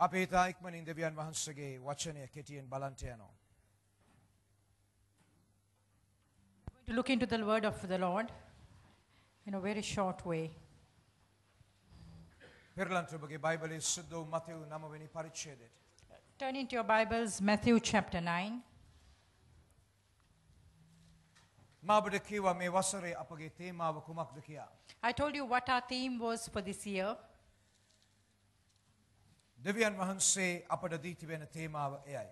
අපි හිතා ඉක්මනින් දෙවියන් වහන්සේගේ වචනය කෙටියෙන් බලන්ට යනවා. To look into the word of the Lord in a very short way. පෙරලන්ට ඔබගේ බයිබලයේ සුද්ධ වූ මතෙව් 9 වෙනි පරිච්ඡේදයට. Turn into your Bibles, Matthew chapter 9. මා ඔබට කිව්වා මේ වසරේ අපගේ තේමාව කුමක්ද කියලා. I told you what our theme was for this year. දෙවියන් වහන්සේ අපට දී තිබෙන තේමාව එයයි.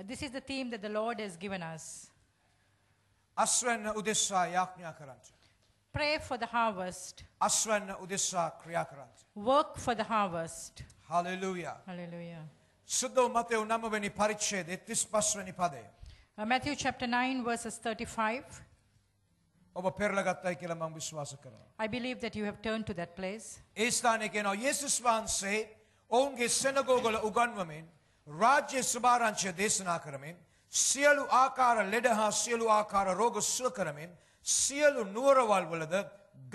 This is the theme that the Lord has given us. අස්වැන්න උදෙසා යාඥා කරන්ට. Pray for the harvest. අස්වැන්න උදෙසා ක්‍රියා කරන්ට. Work for the harvest. Hallelujah. Hallelujah. සුද්ධ වූ මතෙව් 9 වෙනි පරිච්ඡේදයේ 35 වෙනි පදය. Matthew chapter 9 verses 35. ඔබ පෙරලගත්තයි කියලා මම විශ්වාස කරනවා. I believe that you have turned to that place. ඒ ස්ථානයේ කියනවා යේසුස් වහන්සේ ඔවුන්ගේ සෙනගෝගවල උගන්වමින් රාජ්‍ය සුභාරංචිය දේශනා කරමින් සියලු ආකාර ලෙඩ හා සියලු ආකාර රෝග සුව කරමින් සියලු නුවරවල් වලද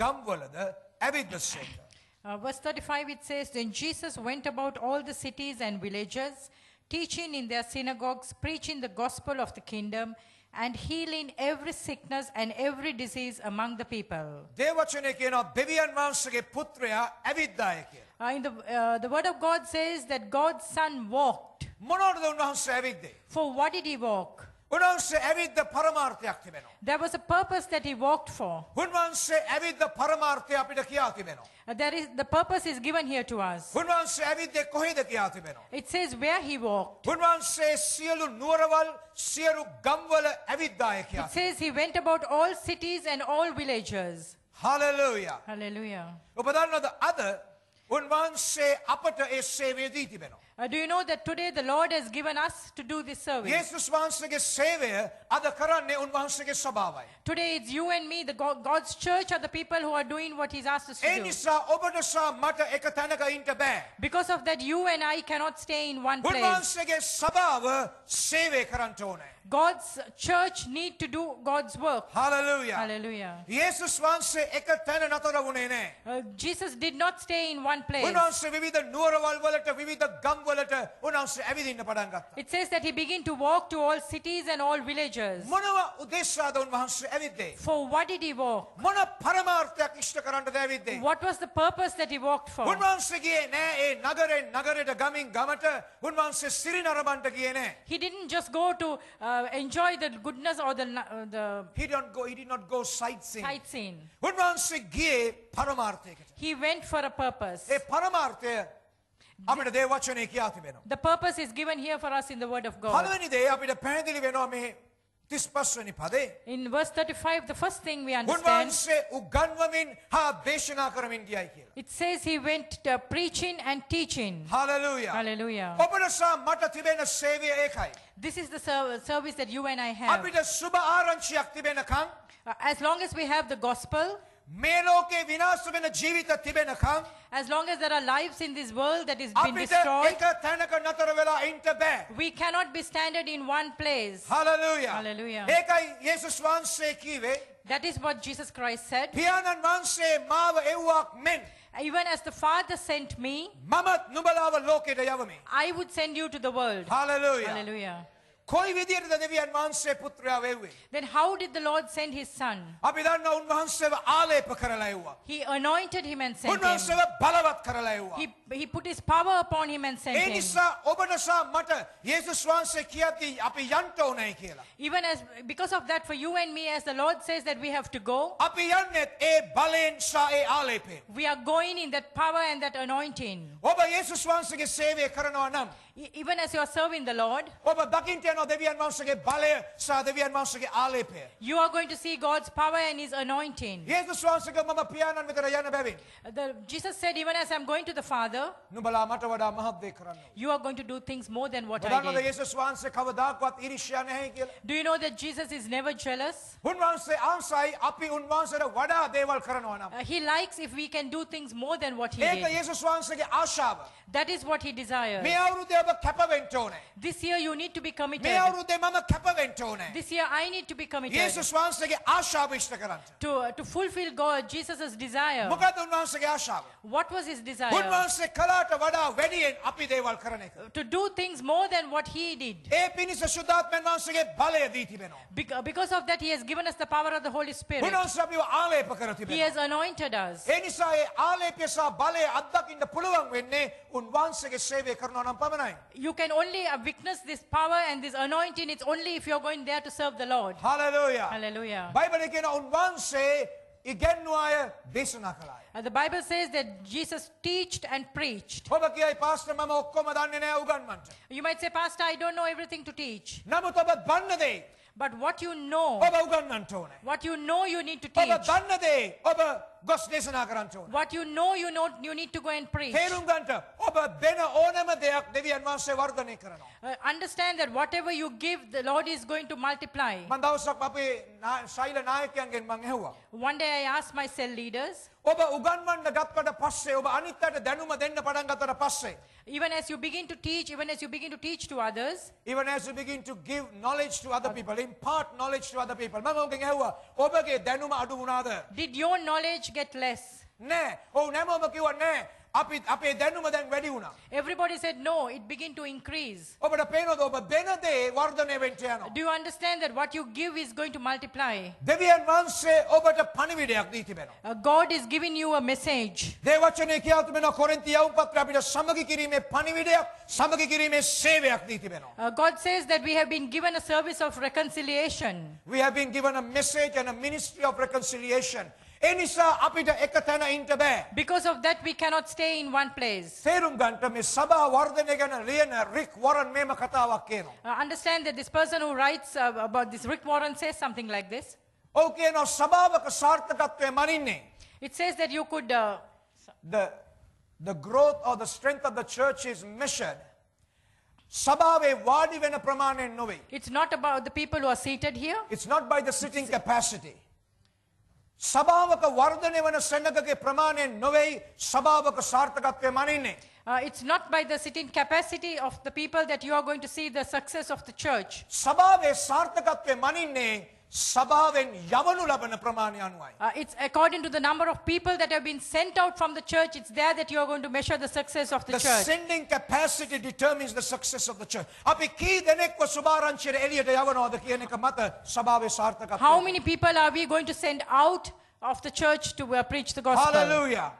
ගම්වලද ඇවිද්දසේක. Verse 35 it says, Then Jesus went about all the cities and villages, teaching in their synagogues, preaching the gospel of the kingdom, and healing every sickness and every disease among the people. දේවචනයේ කියනවා දෙවියන් වහන්සේගේ පුත්‍රයා ඇවිද්දාය කියලා. The word of God says that God's son walked. මොනවටද උන්වහන්සේ ඇවිද්දේ? For what did he walk? උන්වහන්සේ ඇවිද්ද පරමාර්ථයක් තිබෙනවා. There was a purpose that he walked for. උන්වහන්සේ ඇවිද්ද පරමාර්ථය අපිට කියා තිබෙනවා. The purpose is given here to us. උන්වහන්සේ ඇවිද්දේ කොහෙද කියා තිබෙනවා. It says where he walked. උන්වහන්සේ සියලු නුවරවල් සියලු ගම්වල ඇවිද්දාය කියා. It says he went about all cities and all villages. Hallelujah. Hallelujah. ඔබ දන්නවද අද උන්වහන්සේ අපට ඒ සේවය දී තිබෙනවා. Do you know that today the Lord has given us to do this service? යේසුස් වහන්සේගේ සේවය අද කරන්නේ උන්වහන්සේගේ ස්වභාවයයි. Today it's you and me, God's church are the people who are doing what he's asked us to A do. නිසා ඔබට සහ මට එක තැනක ඉන්න බෑ. Because of that, you and I cannot stay in one place. උන්වහන්සේගේ ස්වභාව සේවය කරන්න ඕනේ. God's church need to do God's work. Hallelujah. Hallelujah. යේසුස් වහන්සේ එක තැන නතර වුණේ නැහැ. Jesus did not stay in one place. උන්වහන්සේ විවිධ නුවරවල් වලට විවිධ ගම් වලට උන්වහන්සේ ඇවිදින්න පටන් ගත්තා. It says that he began to walk to all cities and all villages. මොනව උදෙසාද උන්වහන්සේ ඇවිද්දේ? For what did he walk? මොන පරමාර්ථයක් ඉෂ්ට කරන්නද ඇවිද්දේ? What was the purpose that he walked for? උන්වහන්සේ ගියේ නෑ ඒ නගරෙන් නගරයට ගමින් ගමට උන්වහන්සේ සිරි නරඹන්න ගියේ නෑ. He didn't just go to enjoy the goodness or the He did not go sightseeing. sightseeing. උන්වහන්සේ ගියේ පරමාර්ථයකට. He went for a purpose. ඒ පරමාර්ථය අපිට දේව වචනේ කියා තිබෙනවා. The purpose is given here for us in the word of God. පළවෙනි දේ අපිට පැහැදිලි වෙනවා මේ 35 වෙනි පදේ. In verse 35, the first thing we understand, උන්වහන්සේ උගන්වමින් හා දේශනා කරමින් ගියයි කියලා. it says he went preaching and teaching. Hallelujah. Hallelujah. ඔබට සහ මට තිබෙන සේවය ඒකයි. This is the service that you and I have. අපිට සුබ ආරංචියක් තිබෙනකම් As long as we have the gospel, මේ ලෝකේ විනාශ වෙන ජීවිත තිබෙනකම් as long as there are lives in this world that is being අපිට destroyed, එක තැනක නතර වෙලා ඉන්න බෑ. we cannot be standing in one place. Hallelujah. Hallelujah. ඒකයි යේසුස් වහන්සේ කීවේ That is what Jesus Christ said. පියාණන් වහන්සේ මාව එව්වක් මෙන් Even as the Father sent me, මමත් නුඹලාව ලෝකෙට යවමි. I would send you to the world. Hallelujah. Hallelujah. කොයි විදියටද දෙවියන් වහන්සේ පුත්‍රයාව එව්වේ? Then how did the Lord send his son? අපි දන්නා උන්වහන්සේව ආලේප කරලා එව්වා. He anointed him and sent him. උන්වහන්සේව බලවත් කරලා එව්වා. He put his power upon him and sent A him. නිසා ඔබට සහ මට යේසුස් වහන්සේ කියද්දී අපි යන්න ඕනේ කියලා. Even as because of that, for you and me, as the Lord says that we have to go, අපි යන්නේ ඒ බලෙන් සහ ඒ ආලේපයෙන්. we are going in that power and that anointing. ඔබ යේසුස් වහන්සේගේ සේවය කරනවා නම් Even as you are serving the Lord, ඔබ දකින්න යනවා දෙවියන් වහන්සේගේ බලය සහ දෙවියන් වහන්සේගේ ආලේපය. you are going to see God's power and his anointing. යේසුස් වහන්සේගේ මම පියාණන් වෙතට යන බැවින් Jesus said, even as I'm going to the Father, නුඹලා මට වඩා මහත් දේ කරන්න. you are going to do things more than what I ඔබ did. යේසුස් වහන්සේ කවදාකවත් ඊර්ෂ්‍යා නැහැ කියලා. Do you know that Jesus is never jealous? උන්වහන්සේ ආසයි අපි උන්වහන්සේට වඩා දේවල් කරනවා නම්. He likes if we can do things more than what he ඒක did. යේසුස් වහන්සේගේ ආශාව. That is what he desires. මේ අවුරුද්දේ ඔබ කැප වෙන්න ඕනේ. This year you need to be මේ committed. අවුරුද්දේ මම කැප වෙන්න ඕනේ. This year I need to be committed යේසුස් වහන්සේගේ ආශාව ඉෂ්ට කරන්න. to fulfill God, Jesus' desire. මොකද උන්වහන්සේගේ ආශාව? What was his desire? උන්වහන්සේ කලාට වඩා වැඩියෙන් අපි දේවල් කරන එක. To do things more than what he did. ඒ පිණිස ශුද්ධාත්මයන් වහන්සේගේ බලය දී තිබෙනවා. Because of that, he has given us the power of the Holy Spirit. උන්වහන්සේ අපිව ආලේප කර He තිබෙනවා. has anointed us. ඒ නිසා ඒ ආලේපය සහ බලය අත්දකින්න පුළුවන් වෙන්නේ උන්වහන්සේගේ සේවය කරනවා නම් පමණයි. You can only witness this power and this anointing. It's only if you're going there to serve the Lord. Hallelujah. Hallelujah. බයිබලයේ කියන උන්වහන්සේ ඉගෙනුවා අය දේශනා කළාය. The Bible says that Jesus teached and preached. ඔබ කියයි පාස්ටර් මම ඔක්කොම දන්නේ නැහැ උගන්වන්න. You might say, Pastor, I don't know everything to teach. නමුත් ඔබ දන්න දේ But what you know, ඔබ උගන්වන්න ඕනේ. what you know you need to ඔබ teach. දන්න දේ ඔබ ගොස් දේශනා කරන්න ඕනේ. What you know you need to go and preach. තේරුම් ගන්නට ඔබ දෙන ඕනම දෙයක් දෙවියන් වහන්සේ වර්ධනය කරනවා. Understand that whatever you give, the Lord is going to multiply. මම දවසක් අපේ ශෛල නායකයන්ගෙන් මම ඇහුවා. One day I asked my cell leaders, ඔබ උගන්වන්න ගත්තට පස්සේ ඔබ අනිත් අයට දැනුම දෙන්න පටන් ගත්තට පස්සේ even as you begin to teach, even as you begin to teach to others, even as you begin to give knowledge to other people, impart knowledge to other people. මම ඔවුන්ගෙන් ඇහුවා ඔබගේ දැනුම අඩු වුණාද? did your knowledge get less? නෑ. ඔව් නැමම කිව්වා නෑ. අපේ දැනුම දැන් වැඩි වුණා. Everybody said no, it began to increase. ඔබට පේනවද ඔබ දෙන දේ වර්ධනය වෙන්න යනවා. Do you understand that what you give is going to multiply? දෙවියන් වහන්සේ ඔබට පණිවිඩයක් දී තිබෙනවා. God is giving you a message. දේ වචනේ කියලා තිබෙනවා කොරින්ති යවුම් පත්‍රය අපිට සමගි කිරීමේ පණිවිඩයක්, සමගි කිරීමේ සේවයක් දී තිබෙනවා. God says that we have been given a service of reconciliation. We have been given a message and a ministry of reconciliation. ඒ නිසා අපිට එක තැන ඉන්න බෑ. Because of that, we cannot stay in one place. තේරුම් ගන්නට මේ සභා වර්ධනය ගැන ලියන රික් වොරන් මේම කතාවක් කියනවා. Understand that this person who writes about this, Rick Warren, says something like this. ඔව් කියනවා සභාවක සාර්ථකත්වය මනින්නේ. It says that you could, the growth or the strength of the church is measured. සභාවේ වාඩි වෙන ප්‍රමාණයෙන් නොවේ. it's not about the people who are seated here. It's not by the sitting capacity. සභාවක වර්ධනය වන සෙනගගේ ප්‍රමාණයෙන් නොවේ සභාවක සාර්ථකත්වය මනින්නේ. It's not by the sitting capacity of the people that you are going to see the success of the church. සභාවේ සාර්ථකත්වය මනින්නේ සභාවෙන් යවනු ලබන ප්‍රමාණය අනුවයි. It's according to the number of people that have been sent out from the church. It's there that you are going to measure the success of the The church. sending capacity determines the success of the church. අපි කී දෙනෙක්ව සුභාරංචියට එළියට යවනවද කියන එක මත සභාවේ සාර්ථකත්වය. How many people are we going to send out of the church to preach the gospel? Hallelujah.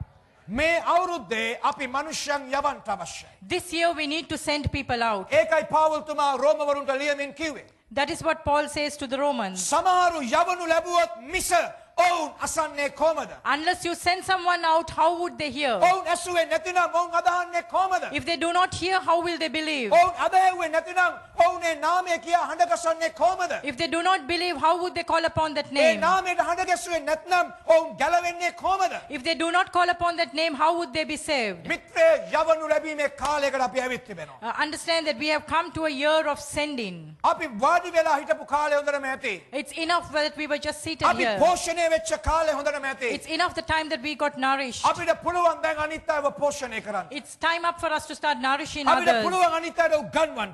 මේ අවුරුද්දේ අපි මනුෂ්‍යයන් යවන්න අවශ්‍යයි. This year we need to send people out. ඒකයි පාවුල් තුමා රෝමවරුන්ට ලියමින් කිව්වේ. That is what Paul says to the Romans. සමහරු යවනු ලැබුවොත් මිස ඔවුන් අසන්නේ කොහමද? Unless you send someone out, how would they hear? ඔවුන් ඇසුවේ නැතිනම් ඔවුන් අදහන්නේ කොහමද? If they do not hear, how will they believe? ඔවුන් අදහැව්වේ නැතිනම් ඔවුනේ නාමය කියා හඬ ගසන්නේ කොහමද? If they do not believe, how would they call upon that A name? නාමයට හඬ ගැසුවේ නැත්නම් ඔවුන් ගැලවෙන්නේ කොහමද? If they do not call upon that name, how would they be saved? මිත්‍රය යවනු ලැබීමේ කාලයකට අපි ඇවිත් තිබෙනවා. Understand that we have come to a year of sending. අපි වාඩි වෙලා හිටපු කාලය හොඳටම ඇති. It's enough that we were just seated අපි here. පෝෂණය වෙච්ච කාලය හොඳටම ඇති. It's enough the time that we got nourished. අපිට පුළුවන් දැන් අනිත් අයව පෝෂණය කරන්න. It's time up for us to start nourishing අපිට others. පුළුවන් අනිත් අයට උගන්වන්න.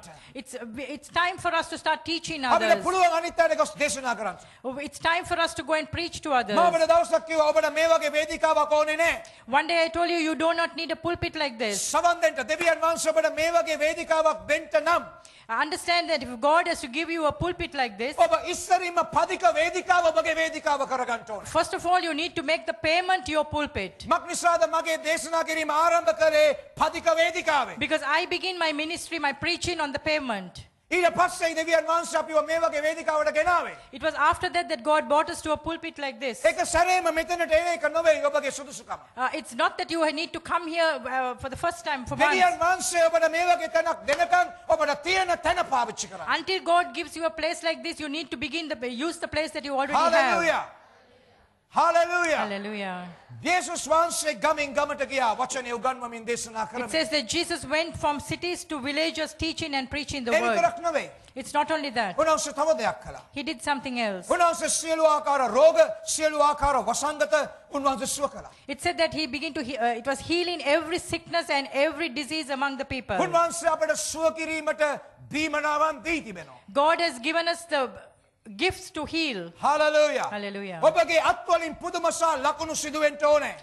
It's time for us to start teaching අපිට others. පුළුවන් අනිත් අයට ගොස් දේශනා කරන්න. It's time for us to go and preach to මම others. ඔබට දවසක් කිව්වා ඔබට මේ වගේ වේදිකාවක් ඕනේ නැහැ. One day I told you, you do not need a pulpit like this. සවන් දෙන්න දෙවියන් වහන්සේ ඔබට මේ වගේ වේදිකාවක් දෙන්න නම් I understand that if God has to give you a pulpit like this, ඔබ ඉස්සරින්ම පදික වේදිකාව ඔබගේ වේදිකාව කරගන්න ඕනේ. first of all, you need to make the payment to your pulpit. මක් නිසාද මගේ දේශනා කිරීම ආරම්භ කරේ පදික වේදිකාවෙන්. Because I begin my ministry, my preaching on the pavement. ඊට පස්සේ දෙවියන් වහන්සේ අපිව මේ වගේ වේදිකාවට ගෙනාවේ. It was after that that God brought us to a pulpit like this. ඒක සැරේම මෙතනට එන එක නෙවෙයි ඔබගේ සුදුසුකම. It's not that you need to come here for the first time for once. දෙවියන් වහන්සේ ඔබට මේ වගේ තැනක් දෙනකන් ඔබට තියෙන තැන පාවිච්චි කරන්න. Until God gives you a place like this, you need to use the place that you already have. Hallelujah. Hallelujah. Hallelujah. Jesus වහන්සේ ගමින් ගමට ගියා වචනේ උගන්වමින් දේශනා It කරමින්. says that Jesus went from cities to villages teaching and preaching the A word. විතරක් නෙවෙයි. It's not only that. උන්වහන්සේ තව දෙයක් කළා. He did something else. උන්වහන්සේ සියලු ආකාර රෝග, සියලු ආකාර වසංගත උන්වහන්සේ සුව කළා. It said that he began to, it was healing every sickness and every disease among the people. උන්වහන්සේ අපට සුව කිරීමට දීමනාවන් දී තිබෙනවා. God has given us the gifts to heal. Hallelujah. Hallelujah. ඔබගේ අත්වලින් පුදුමසා ලකුණු සිදුවෙන්න ඕනේ.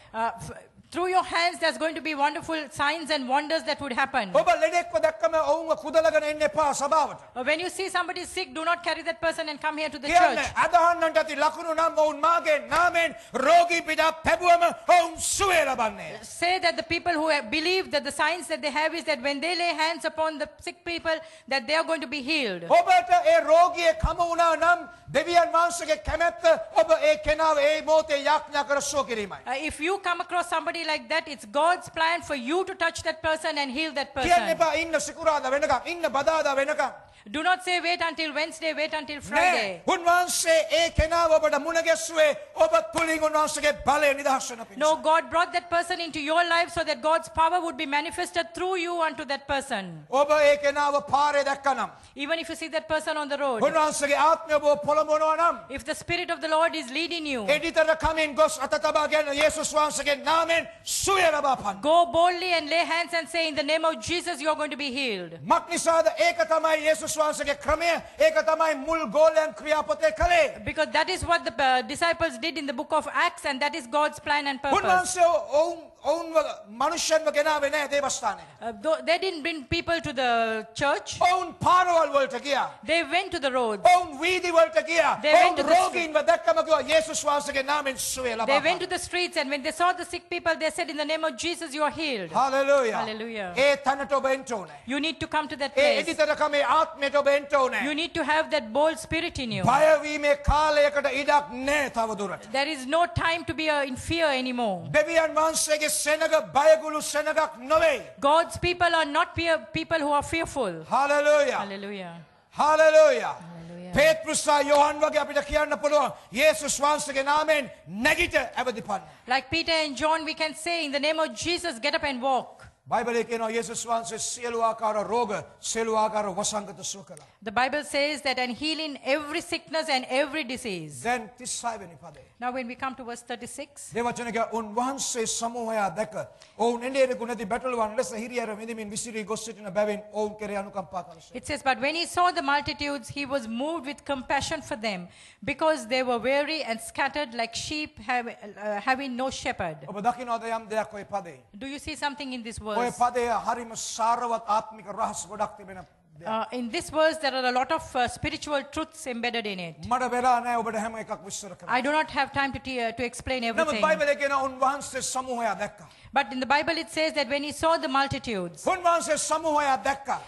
Through your hands, there's going to be wonderful signs and wonders that would happen. ඔබ ලෙඩෙක්ව දැක්කම ඔවුන්ව කුදලගෙන එන්න එපා සභාවට. When you see somebody sick, do not carry that person and come here to the කියන්නේ church. අදහන්නට ඇති ලකුණු නම් ඔවුන් මාගේ නාමයෙන් රෝගී පීඩා පැබුවම ඔවුන් සුවය ලබන්නේ. Say that the people who have believed that the signs that they have is that when they lay hands upon the sick people, that they are going to be healed. ඔබට ඒ රෝගියෙක් හමු වුණා නම් දෙවියන් වහන්සේගේ කැමැත්ත ඔබ ඒ කෙනාව ඒ මොහොතේ යාඥා කර සුව කිරීමයි. If you come across somebody like that, it's God's plan for you to touch that person and heal that කියන්න person. එපා ඉන්න සිකුරාදා වෙනකම් ඉන්න බදාදා වෙනකම්. Do not say wait until Wednesday, wait until නෑ Friday. උන්වහන්සේ ඒ කෙනාව ඔබට මුණ ගැස්සුවේ ඔබ තුලින් උන්වහන්සේගේ බලය නිදහස් වෙන පිණිස. No, God brought that person into your life so that God's power would be manifested through you unto that person. ඔබ ඒ කෙනාව පාරේ දැක්කනම් Even if you see that person on the road, උන්වහන්සේගේ ආත්මය ඔබ පොළඹවනවා නම් if the Spirit of the Lord is leading you, එඩිතර කමින් ගොස් අත තබාගෙන යේසුස් වහන්සේගේ නාමයෙන් සුවය ලබාපන්. go boldly and lay hands and say, in the name of Jesus, you are going to be healed. මක්නිසාද ඒක තමයි යේසුස් වහන්සේගේ ක්‍රමය ඒක තමයි මුල් ගෝලයන් ක්‍රියාපතේ කලේ. Because that is what the disciples did in the book of Acts, and that is God's plan and purpose. උන්වහන්සේ ඔවුන්ව මනුෂ්‍යන්ව ගෙනාවේ නැහැ දේවස්ථානයට. They didn't bring people to the church. ඔවුන් පාරවල් වලට ගියා. They went to the roads. ඔවුන් වීදි වලට ගියා. They went ඔවුන් to the රෝගීන්ව දැක්කම කිව්වා යේසුස් වහන්සේගේ නාමයෙන් සුවය They went ලබාපන්. to the streets, and when they saw the sick people, they said, in the name of Jesus, you are healed. Hallelujah. Hallelujah. ඒ තැනට ඔබ එන්න ඕනේ. You need to come to that A place. එඩිතර කමේ ආත්මයට ඔබ එන්න ඕනේ. You need to have that bold spirit in you. බය වීමේ කාලයකට ඉඩක් නැහැ තව දුරට. There is no time to be in fear anymore. දෙවියන් වහන්සේගේ සෙනග බයගුළු සෙනගක් නොවේ. God's people are not people who are fearful. Hallelujah. Hallelujah. Hallelujah. Hallelujah. පේත්‍රුස්සා යෝහන් වගේ අපිට කියන්න පුළුවන් යේසුස් වහන්සේගේ නාමයෙන් නැගිට ඇවදිපන්න. Like Peter and John, we can say, in the name of Jesus, get up and walk. බයිබලයේ කියනවා යේසුස් වහන්සේ සියලු ආකාර රෝග සියලු ආකාර වසංගත සුව කළා. The Bible says that, and healing every sickness and every disease. දැන් 36 වෙනි පදේ. Now when we come to verse 36, දේවචනක උන්වහන්සේ සමූහයා දැක ඔවුන් එඬේරෙකු නැති බැටළුවන් ලෙස හිරියර මෙදිමින් විසිරී ගොස් සිටින බැවින් ඔවුන් කෙරේ අනුකම්පා කළා. it says, but when he saw the multitudes, he was moved with compassion for them, because they were weary and scattered like sheep having no shepherd. ඔබ දකින්නවද යම් දෙයක් ඔය පදේ? Do you see something in this ඔය verse? පදේ හරිම සාරවත් ආත්මික රහස් ගොඩක් තිබෙන දෙයක්. In this verse, there are a lot of spiritual truths embedded in it. මට වෙලා නැහැ ඔබට හැම එකක් විස්තර කරන්න. I do not have time to explain නමුත් everything. බයිබලයේ කියන උන්වහන්සේ සමූහයා දැක්කා. But in the Bible, it says that when he saw the multitudes, උන්වහන්සේ සමූහයා දැක්කා.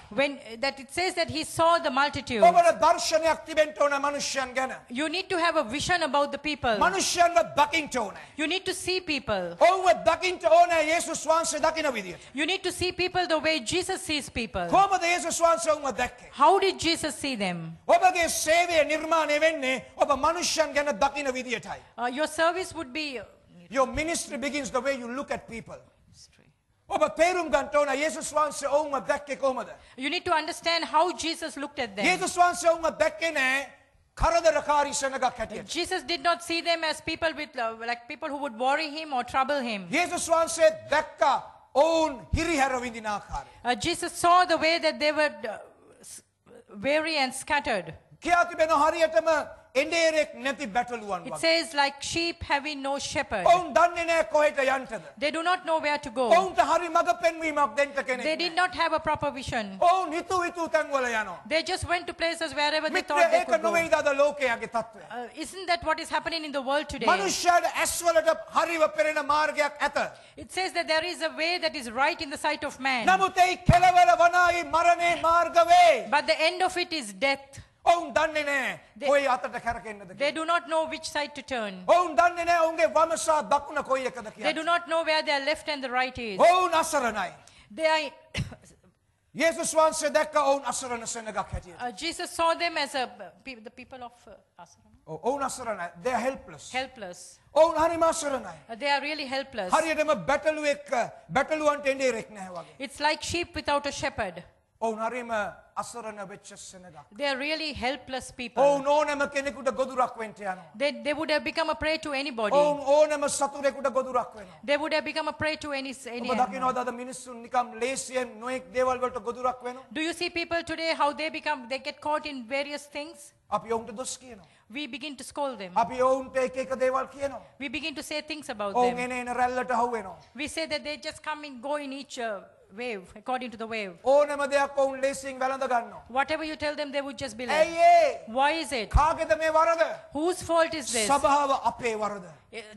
that it says that he saw the multitudes. ඔබට දර්ශනයක් තිබෙන්න ඕන මිනිස්යන් ගැන. You need to have a vision about the people. මිනිස්යන්ව දකින්න ඕනේ. You need to see people. ඔව්ව දකින්න ඕනේ යේසුස් වහන්සේ දකින විදියට. You need to see people the way Jesus sees people. කොහොමද යේසුස් වහන්සේ ඔව්ව දැක්කේ? How did Jesus see them? ඔබගේ සේවය නිර්මාණය වෙන්නේ ඔබ මිනිස්යන් ගැන දකින විදියටයි. Your service would be... Your ministry begins the way you look at people. ඔබ තේරුම් ගන්න ඕන යේසුස් වහන්සේ ඔවුන්ව දැක්කේ කොහොමද? You need to understand how Jesus looked at them. යේසුස් වහන්සේ ඔවුන්ව දැක්කේ නෑ කරදරකාරී සෙනගක් හැටියට. Jesus did not see them as people with like people who would worry him or trouble him. යේසුස් වහන්සේ දැක්කා ඔවුන් හිරිහැර විඳින ආකාරය. Jesus saw the way that they were weary and scattered. කියා තිබෙන හරියටම එඬේරෙක් නැති බැටළුවන් It වගේ. says like sheep having no shepherd. ඔවුන් දන්නේ නැහැ කොහෙට යන්නද. They do not know where to go. ඔවුන්ට හරි මඟ පෙන්වීමක් දෙන්න කෙනෙක් They did නැහැ. not have a proper vision. ඔවුන් හිතු තැන්වල යනවා. They just went to places wherever they මිත්‍ර thought they ඒක could go. නොවේද අද ලෝකයේ තත්ත්වය? Isn't that what is happening in the world today? මනුෂ්‍යයාට ඇස්වලට හරිව පෙරෙන මාර්ගයක් ඇත. It says that there is a way that is right in the sight of man, නමුත් ඒ කෙලවර වනායි මරණේ මාර්ග වේ. but the end of it is death. ඔවුන් දන්නේ නැහැ කොයි අතට කැරකෙන්නද They කියලා. do not know which side to turn. ඔවුන් දන්නේ නැහැ ඔවුන්ගේ වම සහ දකුණ කොයි එකද They කියලා. do not know where their left and the right is. ඔවුන් අසරණයි. They are යේසුස් වහන්සේ දැක්ක ඔවුන් අසරණ සෙනගක් හැටියට. Jesus saw them as the people of Asarana. ඔවුන් අසරණයි. They are helpless. Helpless. ඔවුන් හරිම අසරණයි. They are really helpless. හරියටම බැටළුවන්ට එන්නේ රෙක් නැහැ වගේ. It's like sheep without a shepherd. ඔවුන් හරිම අසරණ වෙච්ච සෙනගක්. They are really helpless people. ඔවුන් ඕනෑම කෙනෙකුට ගොදුරක් වෙන්න යනවා. They would have become a prey to anybody. ඔවුන් ඕනෑම සතුරෙකුට ගොදුරක් වෙනවා. They would have become a prey to any ඔබ animal. දකින්නවද අද මිනිස්සුන් නිකම් ලේසියෙන් නොඑක් දේවල් වලට ගොදුරක් වෙනවා. Do you see people today how they get caught in various things? අපි ඔවුන්ට දොස් කියනවා. We begin to scold them. අපි ඔවුන්ට එක එක දේවල් කියනවා. We begin to say things about ඔවුන් them. එන රැල්ලට හවු වෙනවා. We say that they just come and go in each wave, according to the wave. ඕනෑම දෙයක් ඔවුන් ලේසියෙන් වැළඳ ගන්නවා. Whatever you tell them, they would just believe. ඇයි ඒ? Why is it? කාගේද මේ වරද? Whose fault is this? සභාව අපේ වරද.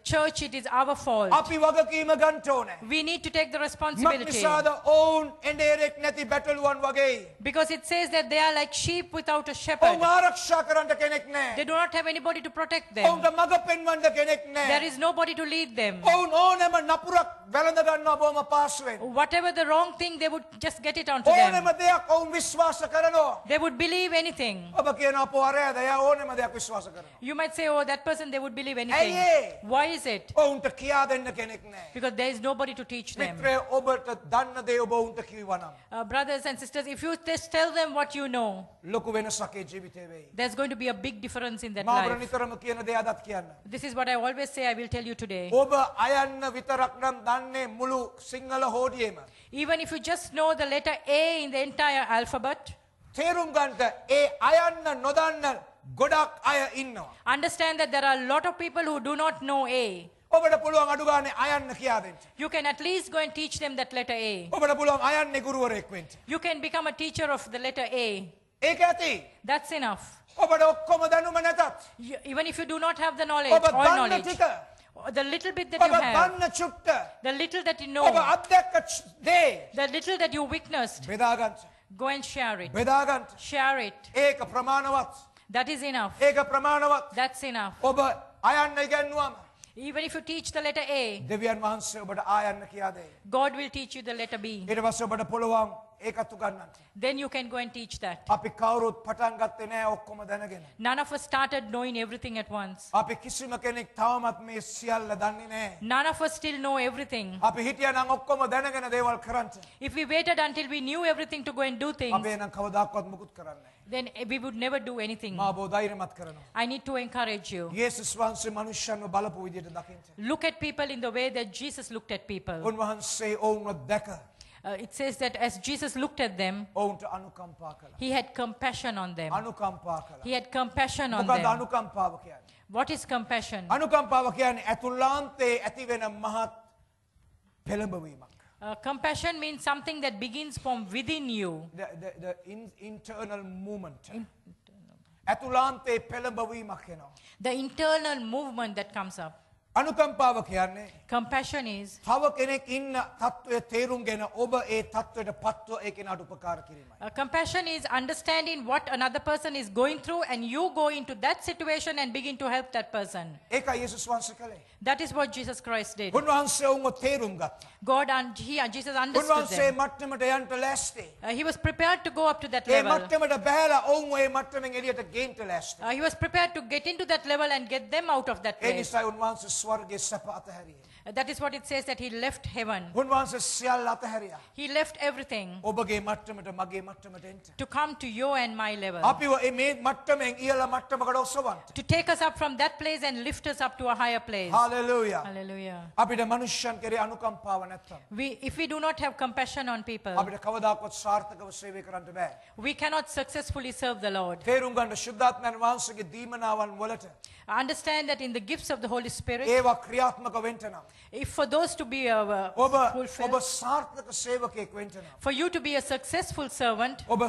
Church, it is our fault. අපි වගකීම ගන්න ඕනේ. We need to take the responsibility. මක්නිසාද ඔවුන් එඬේරෙක් නැති බැටළුවන් වගේ. Because it says that they are like sheep without a shepherd. ඔවුන් ආරක්ෂා කරන්න කෙනෙක් They නැහැ. do not have anybody to protect them. ඔවුන්ට මඟ පෙන්වන්න කෙනෙක් There නැහැ. is nobody to lead them. ඔවුන් ඕනෑම නපුරක් වැළඳ ගන්නවා බොහොම පාසුවෙන්. Whatever the wrong thing, they would just get it onto them. ඕනෑම දෙයක් ඔවුන් විශ්වාස කරනවා. They would believe anything. ඔබ කියනවා අපෝ අරයාද එයා ඕනෑම දෙයක් විශ්වාස කරනවා. You might say, oh, that person, they would believe anything. ඇයි ඒ? Why is it? ඔවුන්ට කියා දෙන්න කෙනෙක් නැහැ. Because there is nobody to teach them. මිත්‍රය ඔබට දන්න දේ ඔබ ඔවුන්ට කිව්වනම් Brothers and sisters, if you just tell them what you know, ලොකු වෙනසක් ඒ ජීවිතේ වෙයි. there's going to be a big difference in that මම life. නිතරම කියන දේ අදත් කියන්න. This is what I always say, I will tell you today. ඔබ අයන්න විතරක් නම් දන්නේ මුළු Sinhala හෝඩියේම. Even if you just know the letter A in the entire alphabet, තේරුම් ගන්නට ඒ අයන්න නොදන්න ගොඩක් අය ඉන්නවා. understand that there are a lot of people who do not know A. ඔබට පුළුවන් අඩු ගානේ අයන්න කියා දෙන්න. You can at least go and teach them that letter A. ඔබට පුළුවන් අයන්නේ ගුරුවරයෙක් වෙන්න. You can become a teacher of the letter A. ඒක ඇති. That's enough. ඔබට ඔක්කොම දැනුම නැතත් Even if you do not have the knowledge, ඔබ all දන්න knowledge, ටික the little bit that you ඔබ have, දන්න චුට්ට the little that you ඔබ know, අත්දැක්ක දේ the little that you witnessed, බෙදා ගන්න. go and share it. බෙදා ගන්න. Share it. ඒක ප්‍රමාණවත්. That is enough. ඒක ප්‍රමාණවත්. That's enough. ඔබ අයන්න ඉගෙනුවම Even if you teach the letter A, දෙවියන් වහන්සේ ඔබට ආයන්න කියා දෙයි. God will teach you the letter B. ඊට පස්සේ ඔබට පුළුවන් ඒකත් උගන්වන්න. Then you can go and teach that. අපි කවුරුත් පටන් ගත්තේ නැහැ ඔක්කොම දැනගෙන. None of us started knowing everything at once. අපි කිසිම කෙනෙක් තවමත් මේ සියල්ල දන්නේ නැහැ. None of us still know everything. අපි හිටියනම් ඔක්කොම දැනගෙන දේවල් කරන්න. If we waited until we knew everything to go and do things, අපි එනම් කවදාවත් මුකුත් කරන්නේ නැහැ. then we would never do anything. මා ඔබ ධෛර්යමත් කරනවා. I need to encourage you. යේසුස් වහන්සේ මනුෂ්‍යයන්ව බලපු විදිහට දකින්න. Look at people in the way that Jesus looked at people. උන්වහන්සේ ඔවුන්ව දැක It says that as Jesus looked at them, ඔවුන්ට අනුකම්පා කළා. he had compassion on them. අනුකම්පා කළා. He had compassion on මොකද them. අනුකම්පාව කියන්නේ? What is compassion? අනුකම්පාව කියන්නේ ඇතුළාන්තයේ ඇතිවෙන මහත් පෙළඹවීමක්. Compassion means something that begins from within you. The internal movement. ඇතුළාන්තයේ පෙළඹවීමක් එනවා. The internal movement that comes up. අනුකම්පාව කියන්නේ Compassion is තව කෙනෙක් ඉන්න තත්වය තේරුම්ගෙන ඔබ ඒ තත්වයට පත්ව ඒ කෙනාට උපකාර කිරීමයි. compassion is understanding what another person is going through and you go into that situation and begin to help that person. ඒකයි යේසුස් වහන්සේ කළේ. That is what Jesus Christ did. උන්වහන්සේ ඔවුන්ව තේරුම් ගත්තා. God and Jesus understood උන්වහන්සේ them. මට්ටමට යන්න ලෑස්ති. He was prepared to go up to that A level. මට්ටමට බහැලා ඔවුන්ව ඒ මට්ටමින් එළියට ගේන්න ලෑස්ති. He was prepared to get into that level and get them out of that A place. නිසා උන්වහන්සේ ස්වර්ගයේ සැප අතහැරියේ. That is what it says, that he left heaven. උන්වහන්සේ සියල්ල අතහැරියා. He left everything ඔබගේ මට්ටමට මගේ මට්ටමට එන්න. to come to your and my level. අපිව මේ මට්ටමෙන් ඉහළ මට්ටමකට ඔසවන්න. To take us up from that place and lift us up to a higher place. Hallelujah. Hallelujah. අපිට මනුෂ්‍යයන් කෙරේ අනුකම්පාව නැත්තම් If we do not have compassion on people, අපිට කවදාකවත් සාර්ථකව සේවය කරන්න බෑ. we cannot successfully serve the Lord. තේරුම් ගන්න ශුද්ධාත්මයන් වහන්සේගේ දීමනාවන් වලට Understand that in the gifts of the Holy Spirit, ඒවා ක්‍රියාත්මක වෙන්න නම් if for those to be ඔබ fulfilled, සාර්ථක සේවකයෙක් වෙන්න නම් for you to be a successful servant, ඔබ